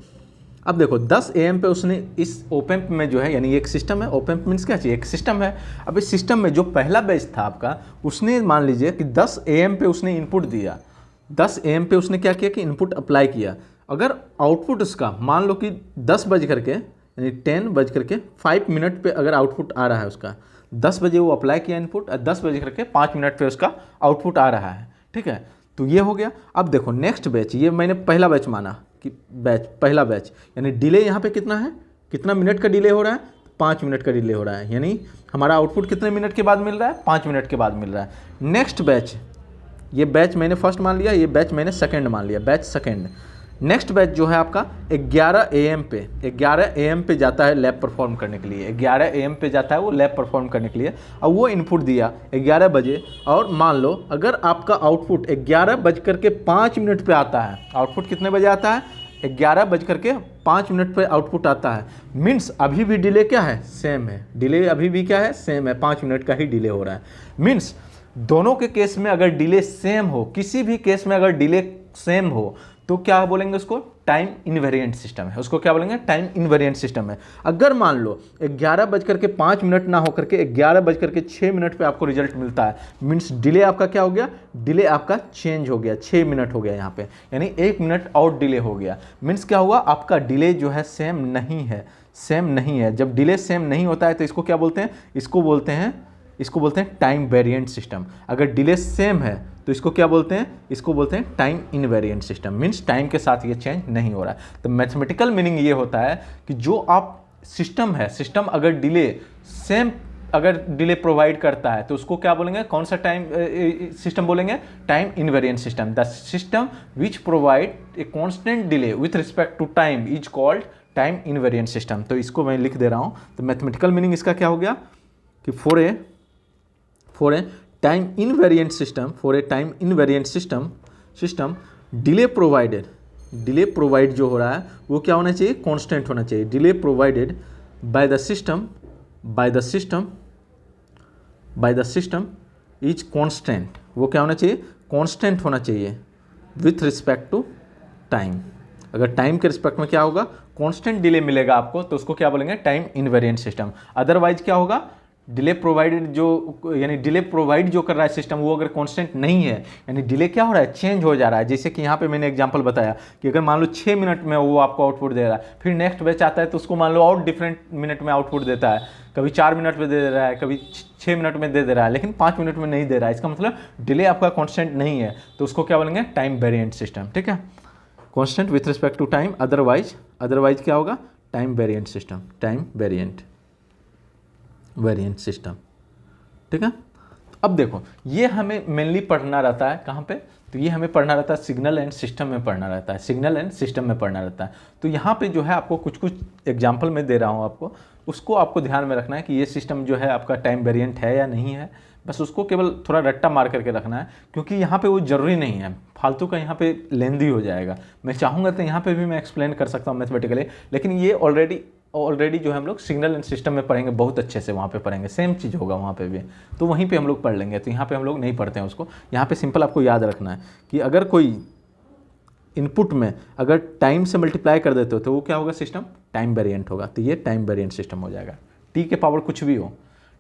अब देखो 10 AM पे उसने इस ओपेम्प में जो है, यानी एक सिस्टम है, ओपेम्प मीन्स क्या चाहिए, एक सिस्टम है। अब इस सिस्टम में जो पहला बैच था आपका, उसने मान लीजिए कि 10 AM पे उसने इनपुट दिया, 10 AM पे उसने क्या किया कि इनपुट अप्लाई किया। अगर आउटपुट उसका मान लो कि 10 बज करके यानी 10 बज करके 5 मिनट पे अगर आउटपुट आ रहा है उसका, 10 बजे वो अप्लाई किया इनपुट और 10 बजे करके 5 मिनट पे उसका आउटपुट आ रहा है, ठीक है। तो ये हो गया। अब देखो नेक्स्ट बैच, ये मैंने पहला बैच माना कि पहला बैच, यानी डिले यहाँ पे कितना है, कितना मिनट का डिले हो रहा है, 5 मिनट का डिले हो रहा है, यानी हमारा आउटपुट कितने मिनट के बाद मिल रहा है, 5 मिनट के बाद मिल रहा है। नेक्स्ट बैच, ये बैच मैंने फर्स्ट मान लिया, ये बैच मैंने सेकंड मान लिया, बैच सेकंड। नेक्स्ट बैच जो है आपका 11 AM पे जाता है लैब परफॉर्म करने के लिए, 11 AM पे जाता है वो लैब परफॉर्म करने के लिए। अब वो इनपुट दिया 11 बजे, और मान लो अगर आपका आउटपुट 11:05 पे आता है, आउटपुट कितने बजे आता है, 11:05 पे आउटपुट आता है, मीन्स अभी भी डिले क्या है, सेम है, डिले अभी भी क्या है, सेम है, 5 मिनट का ही डिले हो रहा है। मीन्स दोनों के केस में अगर डिले सेम हो, किसी भी केस में अगर डिले सेम हो तो क्या बोलेंगे उसको, टाइम इनवेरिएंट सिस्टम है, उसको क्या बोलेंगे, टाइम इनवेरिएंट सिस्टम है। अगर मान लो 11:05 ना होकर के 11:06 पे आपको रिजल्ट मिलता है, मीन्स डिले आपका क्या हो गया, डिले आपका चेंज हो गया, 6 मिनट हो गया यहाँ पे, यानी 1 मिनट और डिले हो गया। मीन्स क्या हुआ, आपका डिले जो है सेम नहीं है। जब डिले सेम नहीं होता है तो इसको क्या बोलते हैं, इसको बोलते हैं टाइम वेरिएंट सिस्टम। अगर डिले सेम है तो इसको क्या बोलते हैं, इसको बोलते हैं time invariant system, means time के साथ ये चेंज नहीं हो रहा है। तो मैथमेटिकल मीनिंग ये होता है कि जो आप सिस्टम है, सिस्टम अगर डिले प्रोवाइड करता है तो उसको क्या बोलेंगे, कौन सा टाइम सिस्टम बोलेंगे, time invariant system. The system which provide a constant delay with respect to time is called time invariant system. तो इसको मैं लिख दे रहा हूँ। तो मैथमेटिकल मीनिंग इसका क्या हो गया कि for a time invariant system delay provide जो हो रहा है वो क्या होना चाहिए, कांस्टेंट होना चाहिए। Delay provided by the system is constant, वो क्या होना चाहिए, कांस्टेंट होना चाहिए विथ रिस्पेक्ट टू टाइम। अगर टाइम के रिस्पेक्ट में क्या होगा, कांस्टेंट डिले मिलेगा आपको, तो उसको क्या बोलेंगे, टाइम इनवेरिएंट सिस्टम। अदरवाइज क्या होगा, डिले प्रोवाइड जो कर रहा है सिस्टम, वो अगर कांस्टेंट नहीं है, यानी डिले क्या हो रहा है, चेंज हो जा रहा है। जैसे कि यहाँ पे मैंने एग्जांपल बताया कि अगर मान लो 6 मिनट में वो आपको आउटपुट दे रहा है, फिर नेक्स्ट बैच आता है तो उसको मान लो और डिफरेंट मिनट में आउटपुट देता है, कभी 4 मिनट में दे रहा है, कभी 6 मिनट में दे रहा है, लेकिन 5 मिनट में नहीं दे रहा है। इसका मतलब डिले आपका कांस्टेंट नहीं है, तो उसको क्या बोलेंगे, टाइम वेरिएंट सिस्टम, ठीक है, constant with respect to time. Otherwise क्या होगा, time variant system, time variant system, ठीक है। अब देखो ये हमें मेनली पढ़ना रहता है कहाँ पे, तो ये हमें पढ़ना रहता है सिग्नल एंड सिस्टम में पढ़ना रहता है। तो यहाँ पे जो है आपको कुछ एग्जांपल में दे रहा हूँ आपको, उसको आपको ध्यान में रखना है कि ये सिस्टम जो है आपका टाइम वेरिएंट है या नहीं है। बस उसको केवल थोड़ा रट्टा मार करके रखना है, क्योंकि यहाँ पे वो ज़रूरी नहीं है, फालतू का यहाँ पे लेंदी हो जाएगा। मैं चाहूँगा तो यहाँ पे भी मैं एक्सप्लेन कर सकता हूँ मैथमेटिकली, लेकिन ये ऑलरेडी जो है हम लोग सिग्नल एंड सिस्टम में पढ़ेंगे, बहुत अच्छे से वहाँ पे पढ़ेंगे, सेम चीज़ होगा वहाँ पे भी, तो वहीं पे हम लोग पढ़ लेंगे। तो यहाँ पे हम लोग नहीं पढ़ते हैं उसको। यहाँ पे सिंपल आपको याद रखना है कि अगर कोई इनपुट में अगर टाइम से मल्टीप्लाई कर देते हो तो वो क्या होगा, सिस्टम टाइम वेरिएंट होगा। तो ये टाइम वेरिएंट सिस्टम हो जाएगा। टी के पावर कुछ भी हो,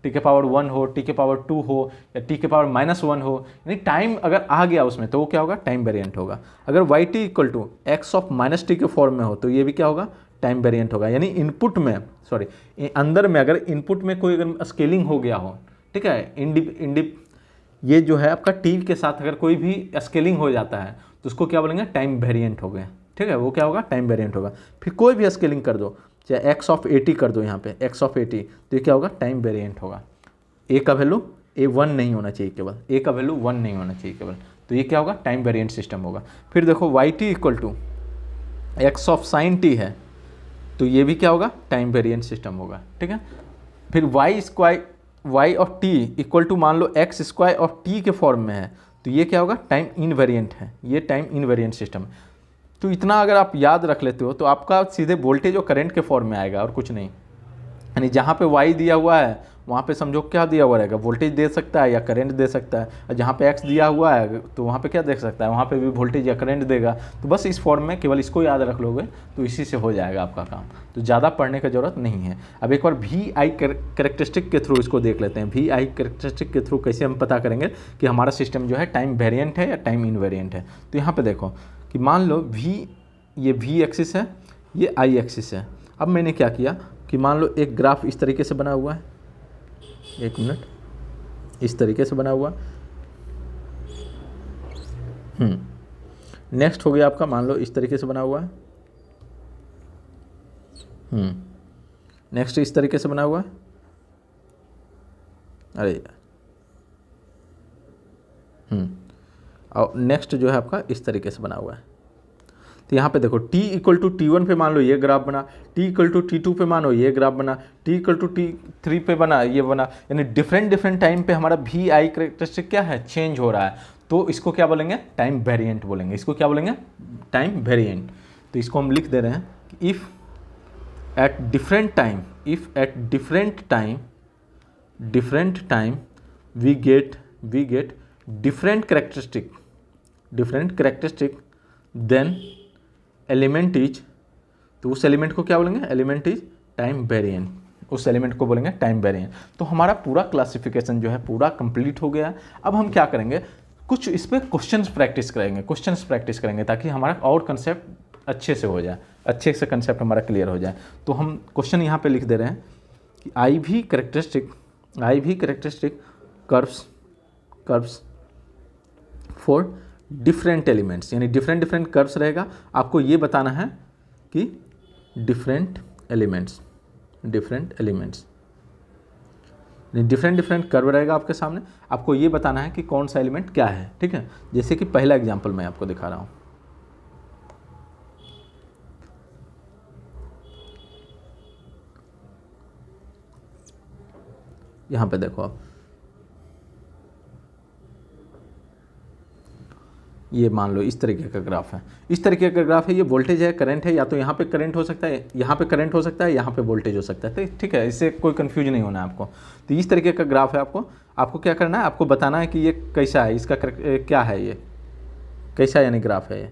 टी के पावर 1 हो, टी के पावर 2 हो, या टी के पावर -1 हो, यानी टाइम अगर आ गया उसमें तो वो क्या होगा, टाइम वेरिएंट होगा। अगर y t equal to x of minus t के फॉर्म में हो तो ये भी क्या होगा, टाइम वेरिएंट होगा। यानी इनपुट में अंदर में अगर इनपुट में कोई अगर स्केलिंग हो गया हो, ठीक है, ये जो है आपका टी के साथ अगर कोई भी स्केलिंग हो जाता है तो उसको क्या बोलेंगे, टाइम वेरिएंट हो गया। ठीक है, वो क्या होगा, टाइम वेरिएंट होगा। फिर कोई भी स्केलिंग कर दो, चाहे एक्स ऑफ 80 कर दो, यहाँ पे एक्स ऑफ 80, तो ये क्या होगा, टाइम वेरिएंट होगा। ए का वैल्यू A1 नहीं होना चाहिए केवल, ए का वैल्यू 1 नहीं होना चाहिए केवल, तो ये क्या होगा, टाइम वेरिएंट सिस्टम होगा। फिर देखो y t equal to x of sine t है, तो ये भी क्या होगा, टाइम वेरिएंट सिस्टम होगा। ठीक है, फिर y square y of T equal to मान लो एक्स स्क्वायर ऑफ टी के फॉर्म में है, तो ये क्या होगा, टाइम इनवेरिएंट है, ये टाइम इनवेरिएंट सिस्टम है। तो इतना अगर आप याद रख लेते हो तो आपका सीधे वोल्टेज और करंट के फॉर्म में आएगा और कुछ नहीं। यानी जहाँ पे वाई दिया हुआ है वहाँ पे समझो क्या दिया हुआ रहेगा, वोल्टेज दे सकता है या करंट दे सकता है, और जहाँ पे एक्स दिया हुआ है तो वहाँ पे क्या देख सकता है, वहाँ पे भी वोल्टेज या करंट देगा। तो बस इस फॉर्म में केवल इसको याद रख लोगे तो इसी से हो जाएगा आपका काम, तो ज़्यादा पढ़ने की ज़रूरत नहीं है। अब एक बार वी आई कैरेक्टरिस्टिक के थ्रू इसको देख लेते हैं। वी आई कैरेक्टरिस्टिक के थ्रू कैसे हम पता करेंगे कि हमारा सिस्टम जो है टाइम वेरिएंट है या टाइम इनवेरिएंट है। तो यहाँ पर देखो कि मान लो ये वी एक्सिस है, ये आई एक्सिस है। अब मैंने क्या किया कि मान लो एक ग्राफ इस तरीके से बना हुआ है, एक मिनट, इस तरीके से बना हुआ। नेक्स्ट हो गया आपका, मान लो इस तरीके से बना हुआ है। नेक्स्ट इस तरीके से बना हुआ है। अरे यार, और नेक्स्ट जो है आपका इस तरीके से बना हुआ है। तो यहाँ पे देखो t इक्वल टू T1 पे मान लो ये ग्राफ बना, t इक्वल टू T2 पे मान लो ये ग्राफ बना, t इक्वल टू T3 पे बना, ये बना। यानी डिफरेंट टाइम पे हमारा वी आई कैरेक्टरिस्टिक क्या है, चेंज हो रहा है। तो इसको क्या बोलेंगे, टाइम वेरिएंट बोलेंगे। इसको क्या बोलेंगे, टाइम वेरिएंट। तो इसको हम लिख दे रहे हैं कि if at different time we get different characteristic then element is, तो उस एलिमेंट को क्या बोलेंगे, एलिमेंट इज टाइम वेरिएंट, उस एलिमेंट को बोलेंगे टाइम वेरिएंट। तो हमारा पूरा क्लासिफिकेशन जो है पूरा कंप्लीट हो गया। अब हम क्या करेंगे, कुछ इस पर क्वेश्चंस प्रैक्टिस करेंगे ताकि हमारा और कंसेप्ट अच्छे से हो जाए, अच्छे से कंसेप्ट हमारा क्लियर हो जाए। तो हम क्वेश्चन यहाँ पे लिख दे रहे हैं कि I V characteristic curves for different elements, यानी डिफरेंट कर्व्स रहेगा। आपको ये बताना है कि डिफरेंट एलिमेंट्स डिफरेंट कर्व रहेगा आपके सामने। आपको ये बताना है कि कौन सा एलिमेंट क्या है। ठीक है, जैसे कि पहला एग्जांपल मैं आपको दिखा रहा हूँ। यहाँ पे देखो आप, ये मान लो इस तरीके का ग्राफ है, ये वोल्टेज है, करंट है, या तो यहाँ पे करंट हो सकता है, यहाँ पे करंट हो सकता है, यहाँ पे वोल्टेज हो सकता है। तो ठीक है, इससे कोई कंफ्यूज नहीं होना है आपको। तो इस तरीके का ग्राफ है, आपको क्या करना है, आपको बताना है कि ये कैसा है, इसका क्या है, ये कैसा यानी ग्राफ है ये।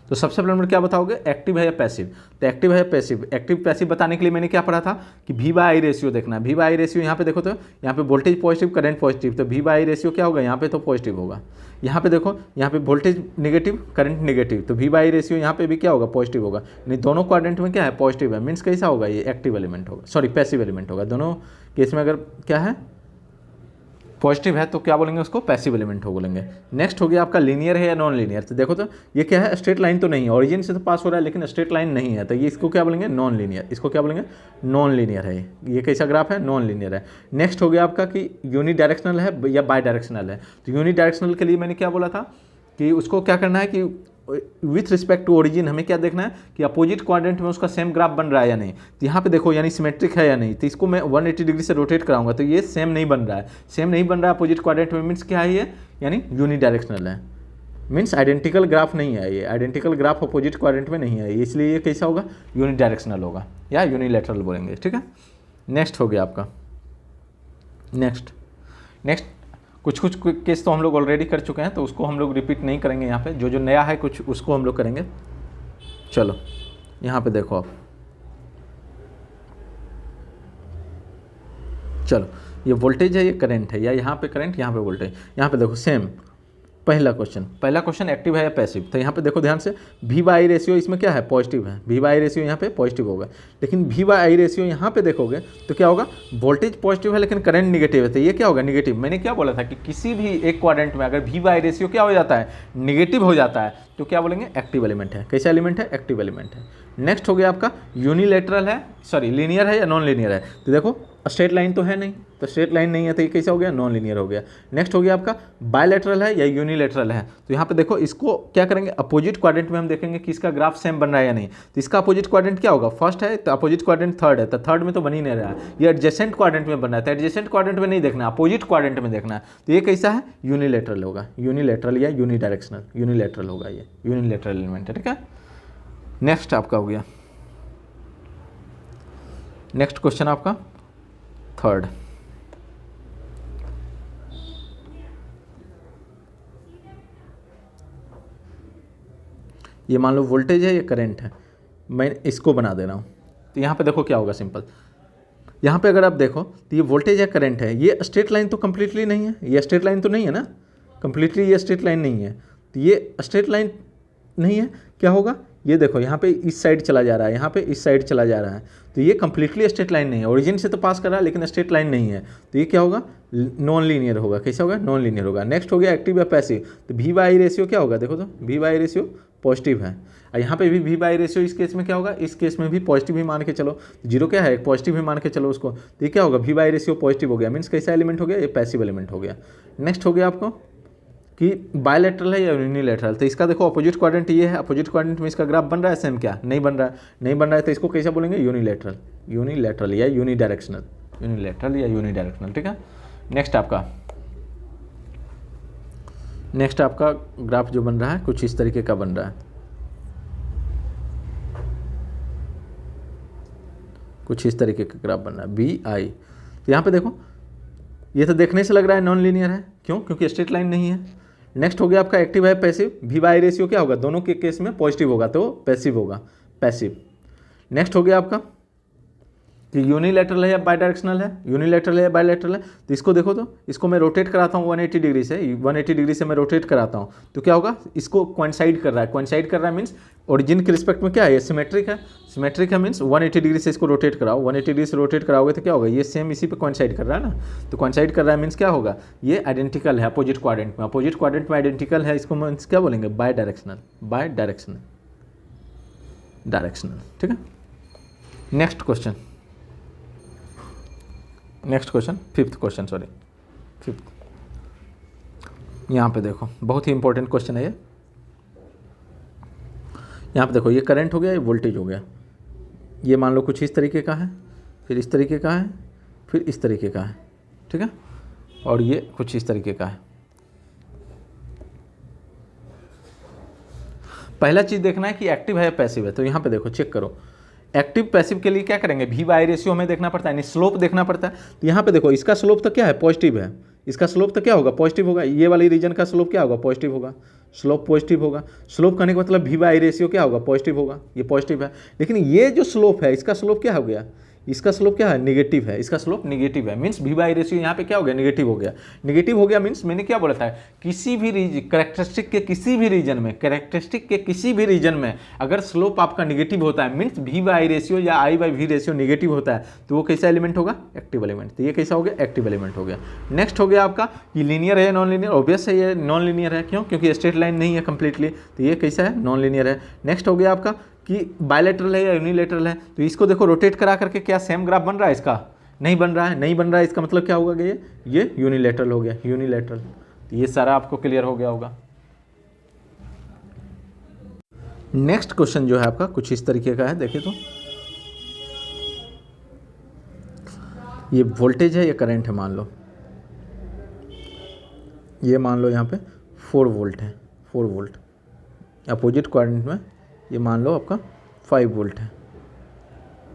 तो सबसे पहले नंबर क्या बताओगे, एक्टिव है या पैसिव। तो एक्टिव है या पैसिव, एक्टिव पैसिव बताने के लिए मैंने क्या पढ़ा था कि वी बाई आई रेशियो देखना है। वी बाई आई रेशियो यहाँ पे देखो, तो यहाँ पे वोल्टेज पॉजिटिव, करंट पॉजिटिव, तो वी बाई आई रेशियो क्या होगा, यहाँ पे तो पॉजिटिव होगा। यहाँ पे देखो, यहाँ पे वोल्टेज नेगेटिव, करंट नेगेटिव, तो वी बाई आई रेशियो यहाँ पे भी क्या होगा, पॉजिटिव होगा। नहीं, दोनों क्वाड्रेंट में क्या है, पॉजिटिव है। मीन्स कैसा होगा, ये एक्टिव एलिमेंट होगा, सॉरी पैसिव एलिमेंट होगा। दोनों केस में अगर क्या है, पॉजिटिव है, तो क्या बोलेंगे उसको, पैसिव एलिमेंट हो बोलेंगे। नेक्स्ट हो गया आपका लीनियर है या नॉन लीनियर। तो देखो, तो ये क्या है, स्ट्रेट लाइन तो नहीं है, ओरिजिन से तो पास हो रहा है लेकिन स्ट्रेट लाइन नहीं है, तो ये इसको क्या बोलेंगे, नॉन लीनियर। इसको क्या बोलेंगे, नॉन लीनियर है। ये कैसा ग्राफ है, नॉन लीनियर है। नेक्स्ट हो गया आपका कि यूनी डायरेक्शनल है या बाई डायरेक्शनल है। तो यूनी डायरेक्शनल के लिए मैंने क्या बोला था कि उसको क्या करना है कि विथ रिस्पेक्ट टू ओरिजिन हमें क्या देखना है कि अपोजिट क्वाड्रेंट में उसका सेम ग्राफ बन रहा है या नहीं। तो यहाँ पे देखो, यानी सिमेट्रिक है या नहीं। तो इसको मैं 180 डिग्री से रोटेट कराऊंगा, तो ये सेम नहीं बन रहा है, अपोजिट क्वाड्रेंट में। मीन्स क्या है ये, यानी यूनी डायरेक्शनल है। मीन्स आइडेंटिकल ग्राफ नहीं है, ये आइडेंटिकल ग्राफ अपोजिट क्वाड्रेंट में नहीं है, इसलिए ये कैसा होगा, यूनी डायरेक्शनल होगा या यूनिलैटरल बोलेंगे। ठीक है, नेक्स्ट हो गया आपका, नेक्स्ट कुछ केस तो हम लोग ऑलरेडी कर चुके हैं, तो उसको हम लोग रिपीट नहीं करेंगे। यहाँ पे जो नया है कुछ उसको हम लोग करेंगे। चलो यहाँ पे देखो आप, चलो ये वोल्टेज है, ये करंट है, या यहाँ पे करंट, यहाँ पे वोल्टेज। यहाँ पे देखो सेम पहला क्वेश्चन एक्टिव है या पैसिव। तो यहाँ पे देखो ध्यान से, वी बाई आई रेशियो इसमें क्या है, पॉजिटिव है, वी बाई आई रेशियो यहाँ पे पॉजिटिव होगा। लेकिन वी बाई आई रेशियो यहाँ पे देखोगे तो क्या होगा, वोल्टेज पॉजिटिव है लेकिन करंट निगेटिव है, तो ये क्या होगा, निगेटिव। मैंने क्या बोला था कि किसी भी एक क्वाड्रेंट में अगर वी बाई आई रेशियो क्या हो जाता है, निगेटिव हो जाता है, तो क्या बोलेंगे, एक्टिव एलिमेंट है। कैसा एलिमेंट है, एक्टिव एलिमेंट है। नेक्स्ट हो गया आपका यूनिलेटरल है, सॉरी लीनियर है या नॉन लीनियर है। तो देखो स्ट्रेट लाइन तो है नहीं, तो स्ट्रेट लाइन नहीं है तो ये कैसा हो गया, नॉन लीनियर हो गया। नेक्स्ट हो गया आपका बायलैटरल है या यूनिलेटरल है। तो यहाँ पे देखो इसको क्या करेंगे, अपोजिट क्वाड्रेंट में हम देखेंगे कि इसका ग्राफ सेम बन रहा है या नहीं। तो इसका अपोजिट क्वाड्रेंट क्या होगा, फर्स्ट है, तो अपोजिट क्वाड्रेंट थर्ड है, तो थर्ड में तो बन ही नहीं रहा है। ये एडजेसेंट क्वाड्रेंट में बन रहा है, तो एडजेसेंट क्वाड्रेंट में नहीं देखना, अपोजिट क्वाड्रेंट में देखना है। तो ये कैसा है, यूनिलेटरल होगा, यूनिलेटरल या यूनिडायरेक्शनल, यूनिलेटरल होगा, ये यूनिलेटरल एलिमेंट है। ठीक है, नेक्स्ट आपका हो गया, नेक्स्ट क्वेश्चन आपका थर्ड। ये मान लो वोल्टेज है, ये करंट है, मैं इसको बना दे रहा हूँ। तो यहाँ पे देखो क्या होगा, सिंपल, यहाँ पे अगर आप देखो तो ये वोल्टेज है, करंट है, ये स्ट्रेट लाइन तो कंप्लीटली नहीं है, ये स्ट्रेट लाइन तो नहीं है ना, कंप्लीटली ये स्ट्रेट लाइन नहीं है। तो ये स्ट्रेट लाइन नहीं है, क्या होगा, ये देखो यहाँ पे इस साइड चला जा रहा है, यहाँ पे इस साइड चला जा रहा है, तो ये कंप्लीटली स्ट्रेट लाइन नहीं है, ओरिजिन से तो पास कर रहा है लेकिन स्ट्रेट लाइन नहीं है। तो ये क्या होगा, नॉन लीनियर होगा। कैसा होगा, नॉन लीनियर होगा। नेक्स्ट हो गया एक्टिव या पैसिव। तो वी बाई आई रेशियो क्या होगा, देखो तो V by I ratio positive है, और यहाँ पे भी वी बाई आई रेशियो इस केस में क्या होगा, इस केस में भी पॉजिटिव ही मान के चलो, जीरो क्या है, पॉजिटिव ही मान के चलो उसको। तो ये क्या होगा, V by I ratio positive हो गया, मीन्स कैसा एलिमेंट हो गया, ये पैसिव एलिमेंट हो गया। नेक्स्ट हो गया आपको कि बायलैटरल है या यूनिलैटरल। तो इसका देखो अपोजिट क्वाड्रेंट ये है, अपोजिट क्वाड्रेंट में इसका ग्राफ बन रहा है सेम, क्या नहीं बन रहा है, नहीं बन रहा है, तो इसको कैसे बोलेंगे, यूनिलैटरल, यूनिलैटरल या यूनिडायरेक्शनल, यूनिलैटरल या यूनिडायरेक्शनल। ठीक है, नेक्स्ट आपका ग्राफ जो बन रहा है कुछ इस तरीके का बन रहा है, कुछ इस तरीके का ग्राफ बन रहा है, बी आई। तो यहाँ पे देखो ये तो देखने से लग रहा है नॉन लीनियर है, क्यों, क्योंकि स्ट्रेट लाइन नहीं है। नेक्स्ट हो गया आपका एक्टिव है पैसिव, वी बाई रेशियो क्या होगा, दोनों के केस में पॉजिटिव होगा तो पैसिव होगा, पैसिव। नेक्स्ट हो गया आपका कि यूनिलैटरल है या बायडायरेक्शनल है, यूनिलैटरल है या बायलैटरल है। तो इसको देखो, तो इसको मैं रोटेट कराता हूँ 180 डिग्री से, 180 डिग्री से मैं रोटेट कराता हूँ, तो क्या होगा, इसको कोइंसाइड कर रहा है, कोइंसाइड कर रहा है मीन्स ओरिजिन के रिस्पेक्ट में क्या है, ये सिमेट्रिक है, सिमेट्रिक है मीन्स 180 डिग्री से इसको रोटेट कराओ, 180 डिग्री से रोटेट कराओगे तो क्या होगा, ये सेम इसी पे कोइंसाइड कर रहा है ना। तो कोइंसाइड कर रहा है मीन्स क्या होगा, ये आइडेंटिकल है अपोजिट क्वाड्रेंट में, अपोजिट क्वाड्रेंट में आइडेंटिकल है, इसको मीन्स क्या बोलेंगे, bidirectional, bidirectional, directional. ठीक है, next question, fifth question, sorry fifth. यहाँ पे देखो बहुत ही इंपॉर्टेंट क्वेश्चन है ये। यहाँ पे देखो ये करंट हो गया, ये वोल्टेज हो गया, ये मान लो कुछ इस तरीके का है, फिर इस तरीके का है, फिर इस तरीके का है। ठीक है, और ये कुछ इस तरीके का है। पहला चीज़ देखना है कि एक्टिव है या पैसिव है। तो यहाँ पे देखो चेक करो, एक्टिव पैसिव के लिए क्या करेंगे, वी बाई रेशियो हमें देखना पड़ता है, यानी स्लोप देखना पड़ता है। तो यहाँ पे देखो इसका स्लोप तो क्या है, पॉजिटिव है, इसका स्लोप तो क्या होगा, पॉजिटिव होगा, ये वाली रीजन का स्लोप क्या होगा, पॉजिटिव होगा, स्लोप पॉजिटिव होगा। स्लोप करने का मतलब वी बाई रेशियो क्या होगा, पॉजिटिव होगा, ये पॉजिटिव है। लेकिन ये जो स्लोप है इसका स्लोप क्या हो गया, इसका स्लोप क्या है, नेगेटिव है, इसका स्लोप नेगेटिव है, मीन्स वी बाई रेशियो यहाँ पे क्या हो गया, नेगेटिव हो गया। नेगेटिव हो गया मीन्स मैंने क्या बोला था, किसी भी कैरेक्टरिस्टिक के किसी भी रीजन में, कैरेक्टरिस्टिक के किसी भी रीजन में अगर स्लोप आपका नेगेटिव होता है, मीन्स वी बाई रेशियो या आई बाई वी रेशियो नेगेटिव होता है, तो वो कैसा एलिमेंट होगा, एक्टिव एलिमेंट। तो ये कैसा हो गया, एक्टिव एलिमेंट हो गया। नेक्स्ट हो गया आपका ये लीनियर है नॉन लीनियर, ऑब्वियस है ये नॉन लीनियर है, क्यों, क्योंकि स्ट्रेट लाइन नहीं है कंप्लीटली, तो ये कैसा है, नॉन लीनियर है। नेक्स्ट हो गया आपका कि बायलैटरल है या यूनिलैटरल है। तो इसको देखो रोटेट करा करके क्या सेम ग्राफ बन रहा है, इसका नहीं बन रहा है, नहीं बन रहा है, इसका मतलब क्या होगा, ये यूनिलैटरल हो गया, यूनिलैटरल। तो ये सारा आपको क्लियर हो गया होगा। नेक्स्ट क्वेश्चन जो है आपका कुछ इस तरीके का है, देखिए तो ये वोल्टेज है, ये करंट है, मान लो ये मान लो यहाँ पे 4 वोल्ट है, 4 वोल्ट, अपोजिट क्वाड्रेंट में ये मान लो आपका 5 वोल्ट है,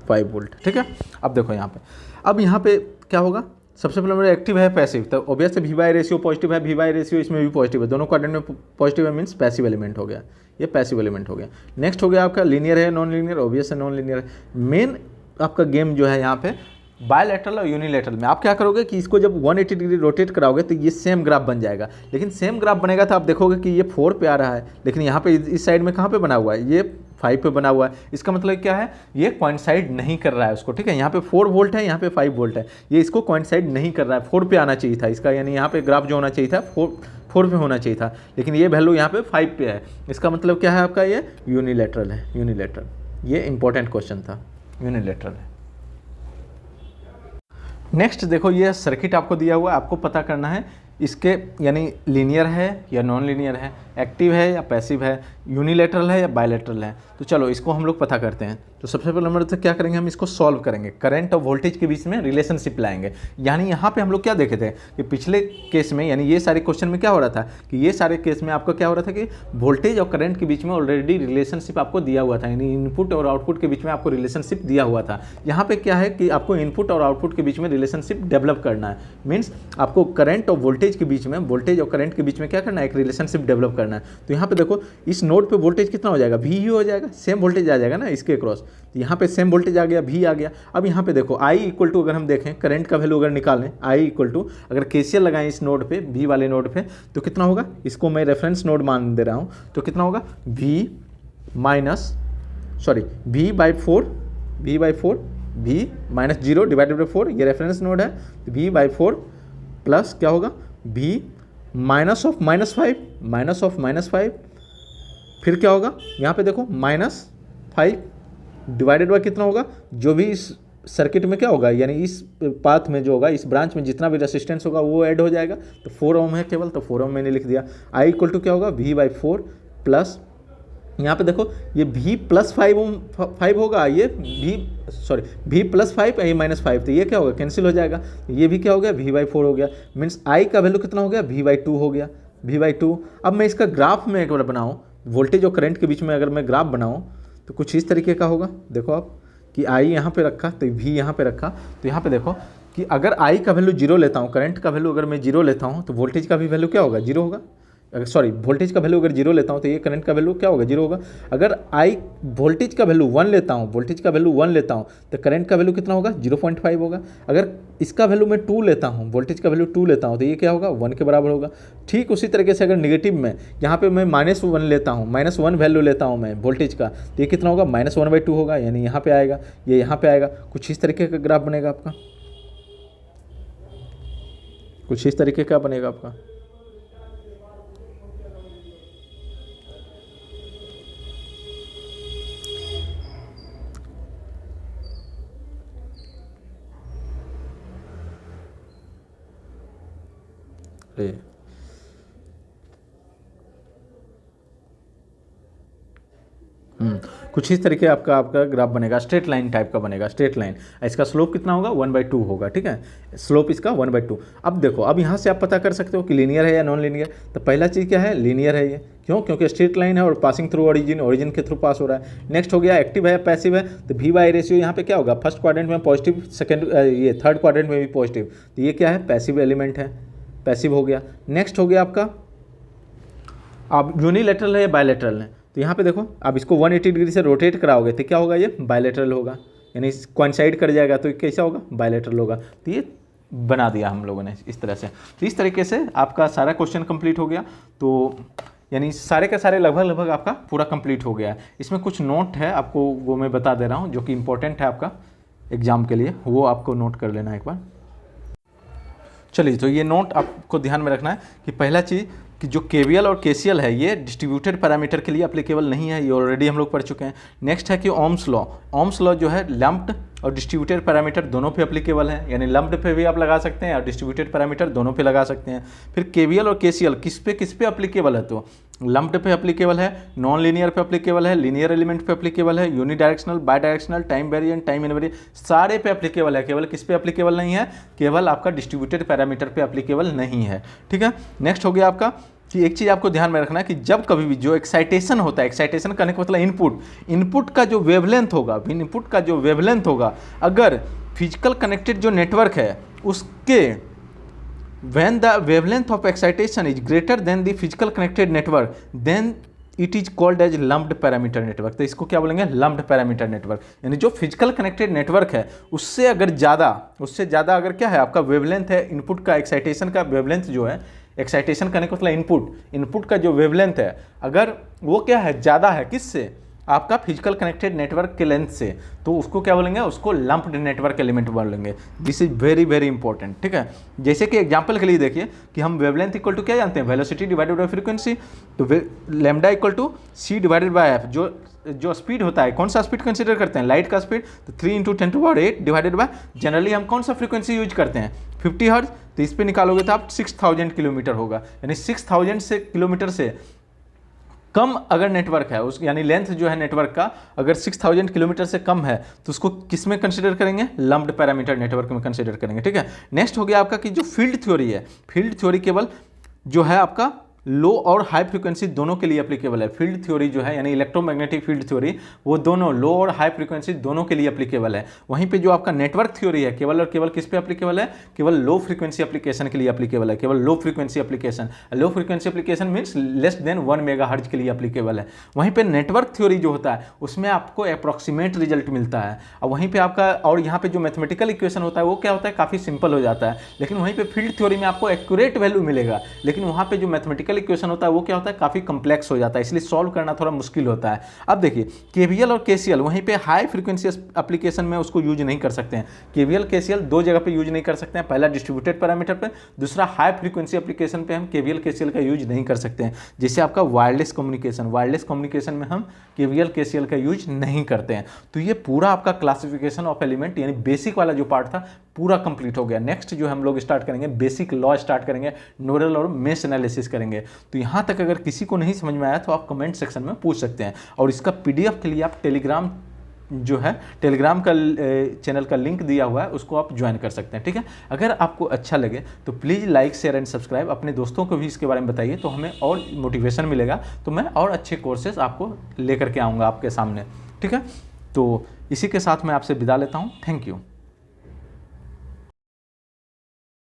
5 वोल्ट। ठीक है, अब देखो यहाँ पे, अब यहाँ पे क्या होगा, सबसे पहले मेरा एक्टिव है पैसिव, तो obvious V by ratio positive है, वी बाई रेशियो इसमें भी पॉजिटिव है, दोनों क्वाड्रेंट में पॉजिटिव है, मीन्स पैसिव एलिमेंट हो गया, ये पैसिव एलिमेंट हो गया। नेक्स्ट हो गया आपका लीनियर है नॉन लीनियर, ऑब्वियस है नॉन लीनियर है। मेन आपका गेम जो है यहाँ पे बायलैटरल और यूनिलैटरल में आप क्या करोगे कि इसको जब 180 डिग्री रोटेट कराओगे तो ये सेम ग्राफ बन जाएगा, लेकिन सेम ग्राफ बनेगा तो आप देखोगे कि ये 4 पे आ रहा है, लेकिन यहाँ पे इस साइड में कहाँ पे बना हुआ है, ये 5 पे बना हुआ है। इसका मतलब क्या है, ये कोइंसाइड नहीं कर रहा है उसको, ठीक है। यहाँ पे 4 वोल्ट है, यहाँ पे 5 वोल्ट है, ये इसको कोइंसाइड नहीं कर रहा है। 4 पे आना चाहिए था इसका, यानी यहाँ पे ग्राफ जो होना चाहिए था 4 पे होना चाहिए था, लेकिन ये वैल्यू यहाँ पे 5 पे है। इसका मतलब क्या है आपका, ये यूनिलैटरल है, यूनिलैटरल। ये इंपॉर्टेंट क्वेश्चन था, यूनिलैटरल है। नेक्स्ट देखो, ये सर्किट आपको दिया हुआ है, आपको पता करना है इसके यानी लीनियर है या नॉन लीनियर है, एक्टिव है या पैसिव है, यूनिलैटरल है या बायलैटरल है। तो चलो इसको हम लोग पता करते हैं। तो सबसे पहले नंबर तो क्या करेंगे, हम इसको सॉल्व करेंगे, करंट और वोल्टेज के बीच में रिलेशनशिप लाएंगे। यानी यहाँ पे हम लोग क्या देखे थे कि पिछले केस में, यानी ये सारे क्वेश्चन में क्या हो रहा था कि ये सारे केस में आपका क्या हो रहा था कि वोल्टेज और करंट के बीच में ऑलरेडी रिलेशनशिप आपको दिया हुआ था, यानी इनपुट और आउटपुट के बीच में आपको रिलेशनशिप दिया हुआ था। यहाँ पे क्या है कि आपको इनपुट और आउटपुट के बीच में रिलेशनशिप डेवलप करना है, मीन्स आपको करंट और वोल्टेज के बीच में, वोल्टेज और करंट के बीच में क्या करना है, एक रिलेशनशिप डेवलप करना है। तो यहाँ पे देखो, इस नोड पे वोल्टेज कितना हो जाएगा, V ही हो जाएगा, सेम वोल्टेज आ जाएगा ना इसके क्रॉस। तो यहाँ पे सेम वोल्टेज आ गया, V आ गया। अब यहाँ पे देखो I इक्वल टू, अगर हम देखें करंट का वैल्यू अगर निकालें, I इक्वल टू अगर KCL लगाएं इस नोड पे, V वाले नोड पे, तो कितना होगा, इसको मैं रेफरेंस नोड मान दे रहा हूँ, तो कितना होगा, V by four, V minus 0 divided by 4, ये रेफरेंस नोड है, तो V बाई 4 प्लस क्या होगा, V माइनस ऑफ -5, फिर क्या होगा, यहाँ पे देखो -5 डिवाइडेड बाय कितना होगा, जो भी इस सर्किट में क्या होगा, यानी इस पाथ में जो होगा, इस ब्रांच में जितना भी रेसिस्टेंस होगा वो ऐड हो जाएगा। तो 4 ओम है केवल, तो 4 ओम मैंने लिख दिया। I इक्वल टू क्या होगा, V बाई 4 प्लस, यहाँ पे देखो ये V प्लस 5 होगा, ये V प्लस 5, ये -5, तो ये क्या होगा, कैंसिल हो जाएगा। ये भी क्या हो गया, V बाई 4 हो गया, मीन्स I का वैल्यू कितना हो गया, V बाई 2 हो गया, V बाई 2। अब मैं इसका ग्राफ में एक बार बनाऊँ, वोल्टेज और करंट के बीच में अगर मैं ग्राफ बनाऊँ तो कुछ इस तरीके का होगा। देखो आप कि I यहाँ पे रखा, तो V यहाँ पे रखा, तो यहाँ पे देखो कि अगर I का वैल्यू 0 लेता हूँ, करंट का वैल्यू अगर मैं 0 लेता हूँ, तो वोल्टेज का भी वैल्यू क्या होगा, 0 होगा। वोल्टेज का वैल्यू अगर 0 लेता हूँ तो ये करंट का वैल्यू क्या होगा, 0 होगा। अगर I वोल्टेज का वैल्यू 1 लेता हूँ, तो करंट का वैल्यू कितना होगा, 0.5 होगा। अगर इसका वैल्यू मैं 2 लेता हूँ, वोल्टेज का वैल्यू 2 लेता हूँ, तो ये क्या होगा, 1 के बराबर होगा। ठीक उसी तरीके से अगर नेगेटिव में यहाँ पे मैं -1 लेता हूँ, -1 वैल्यू लेता हूँ मैं वोल्टेज का, तो ये कितना होगा, -1/2 होगा, यानी यहाँ पे आएगा, ये यहाँ पे आएगा। कुछ इस तरीके का ग्राफ बनेगा आपका, कुछ इस तरीके का बनेगा आपका। कुछ इस तरीके आपका ग्राफ बनेगा, स्ट्रेट लाइन टाइप का बनेगा, स्ट्रेट लाइन। इसका स्लोप कितना होगा, 1/2 होगा, ठीक है, स्लोप इसका 1/2। अब देखो, अब यहाँ से आप पता कर सकते हो कि लीनियर है या नॉन लीनियर। तो पहला चीज़ क्या है, लीनियर है ये, क्यों, क्योंकि स्ट्रेट लाइन है और पासिंग थ्रू ओरिजिन के थ्रू पास हो रहा है। नेक्स्ट हो गया एक्टिव है या पैसिव है, तो V बाई रेशियो यहाँ पे क्या होगा, फर्स्ट क्वाड्रेंट में पॉजिटिव, ये थर्ड क्वाड्रेंट में भी पॉजिटिव, तो ये क्या है, पैसिव एलिमेंट है, पैसिव हो गया। नेक्स्ट हो गया आपका, अब यूनिलैटरल है या बायलैटरल है, तो यहाँ पे देखो, आप इसको 180 डिग्री से रोटेट कराओगे तो क्या होगा, ये बायलैटरल होगा, यानी कोइंसाइड कर जाएगा, तो कैसा होगा, बायलैटरल होगा। तो ये बना दिया हम लोगों ने इस तरह से। तो इस तरीके से आपका सारा क्वेश्चन कंप्लीट हो गया। तो यानी सारे के सारे लगभग आपका पूरा कंप्लीट हो गया है। इसमें कुछ नोट है आपको, वो मैं बता दे रहा हूँ, जो कि इंपॉर्टेंट है आपका एग्जाम के लिए, वो आपको नोट कर लेना एक बार। चलिए, तो ये नोट आपको ध्यान में रखना है कि पहला चीज़ कि जो KVL और KCL है ये डिस्ट्रीब्यूटेड पैरामीटर के लिए एप्लीकेबल नहीं है, ये ऑलरेडी हम लोग पढ़ चुके हैं। नेक्स्ट है कि ओम्स लॉ जो है लम्प्ड और डिस्ट्रीब्यूटेड पैरामीटर दोनों पे एप्लीकेबल है, यानी लम्प्ड पे भी आप लगा सकते हैं और डिस्ट्रीब्यूटेड पैरामीटर दोनों पे लगा सकते हैं। फिर KVL और KCL किस पे एप्लीकेबल है, तो लम्प्ड पे एप्लीकेबल है, नॉन लीनियर पे एप्लीकेबल है, लीनियर एलिमेंट पे एप्लीकेबल है, unidirectional, by directional, time variant, time invariant, सारे पे एप्लीकेबल है। केवल किस पे एप्लीकेबल नहीं है, केवल आपका डिस्ट्रीब्यूटेड पैरामीटर पे एप्लीकेबल नहीं है, ठीक है। नेक्स्ट हो गया आपका कि एक चीज़ आपको ध्यान में रखना है कि जब कभी भी जो एक्साइटेशन होता है, एक्साइटेशन करने का मतलब इनपुट का जो वेवलेंथ होगा, अगर फिजिकल कनेक्टेड जो नेटवर्क है उसके when the wavelength of excitation is greater than the physical connected network, then it is called as lumped parameter network. तो इसको क्या बोलेंगे, लम्प्ड पैरामीटर नेटवर्क। यानी जो फिजिकल कनेक्टेड नेटवर्क है उससे ज़्यादा अगर क्या है आपका वेवलेंथ है, इनपुट का एक्साइटेशन का वेवलेंथ जो है, एक्साइटेशन करने का मतलब इनपुट का जो वेवलेंथ है, अगर वो क्या है ज़्यादा है किससे, आपका फिजिकल कनेक्टेड नेटवर्क के लेंथ से, तो उसको क्या बोलेंगे, उसको लंप्ड नेटवर्क एलिमेंट बोलेंगे। This is very very important, ठीक है। जैसे कि एग्जांपल के लिए देखिए कि हम वेवलेंथ इक्वल टू क्या जानते हैं, वेलोसिटी डिवाइडेड बाय फ्रीक्वेंसी। तो lambda equal to c divided by f, जो स्पीड होता है, कौन सा स्पीड कंसीडर करते हैं, लाइट का स्पीड, तो 3 × 10⁸ डिवाइडेड बाय, जनरली हम कौन सा फ्रीक्वेंसी यूज करते हैं, 50 हर्ट्ज। तो इस पे निकालोगे तो आप 6000 किलोमीटर होगा। यानी 6000 से किलोमीटर से कम अगर नेटवर्क है उस, यानी लेंथ जो है नेटवर्क का अगर 6000 किलोमीटर से कम है तो उसको किस में कंसीडर करेंगे, लम्प्ड पैरामीटर नेटवर्क में कंसीडर करेंगे, ठीक है। नेक्स्ट हो गया आपका कि जो फील्ड थ्योरी है, फील्ड थ्योरी केवल जो है आपका लो और हाई फ्रीक्वेंसी दोनों के लिए एप्लीकेबल है। फील्ड थ्योरी जो है यानी इलेक्ट्रोमैग्नेटिक फील्ड थ्योरी, वो दोनों लो और हाई फ्रीक्वेंसी दोनों के लिए एप्लीकेबल है। वहीं पे जो आपका नेटवर्क थ्योरी है केवल और केवल किस पे एप्लीकेबल है, केवल लो फ्रीक्वेंसी एप्लीकेशन के लिए एप्लीकेबल है, केवल low frequency application. Low frequency application means less than 1 megahertz के लिए एप्लीकेबल है। वहीं पे नेटवर्क थ्योरी जो होता है उसमें आपको अप्रॉक्सीमेट रिजल्ट मिलता है, और वहीं पे आपका, और यहाँ पे जो मैथमेटिकल इक्वेशन होता है वो क्या होता है, काफ़ी सिंपल हो जाता है। लेकिन वहीं पे फील्ड थ्योरी में आपको एक्यूरेट वैल्यू मिलेगा, लेकिन वहाँ पे जो मैथमेटिकल इक्वेशन होता है वो क्या होता है, काफ़ी कम्प्लेक्स हो जाता है, इसलिए सॉल्व करना थोड़ा मुश्किल होता है। अब देखिए केवीएल और केसीएल वहीं पे हाई फ्रीक्वेंसी एप्लीकेशन में उसको यूज नहीं कर सकते हैं। केवीएल केसीएल दो जगह पे यूज नहीं कर सकते हैं, पहला डिस्ट्रीब्यूटेड पैरामीटर पे, दूसरा हाई फ्रीक्वेंसी एप्लीकेशन पे हम केवीएल केसीएल का यूज नहीं कर सकते हैं। जैसे आपका वायरलेस कम्युनिकेशन में हम केवीएल केसीएल का यूज नहीं करते हैं। तो ये पूरा आपका क्लासिफिकेशन ऑफ एलिमेंट यानी बेसिक वाला जो पार्ट था पूरा कंप्लीट हो गया। नेक्स्ट जो हम लोग स्टार्ट करेंगे बेसिक लॉ स्टार्ट करेंगे, नोडल और मेश एनालिसिस करेंगे। तो यहाँ तक अगर किसी को नहीं समझ में आया तो आप कमेंट सेक्शन में पूछ सकते हैं, और इसका पीडीएफ के लिए आप टेलीग्राम जो है, टेलीग्राम का चैनल का लिंक दिया हुआ है, उसको आप ज्वाइन कर सकते हैं, ठीक है। अगर आपको अच्छा लगे तो please like share and subscribe, अपने दोस्तों को भी इसके बारे में बताइए, तो हमें और मोटिवेशन मिलेगा, तो मैं और अच्छे कोर्सेज आपको लेकर के आऊँगा आपके सामने, ठीक है। तो इसी के साथ मैं आपसे विदा लेता हूँ। Thank you.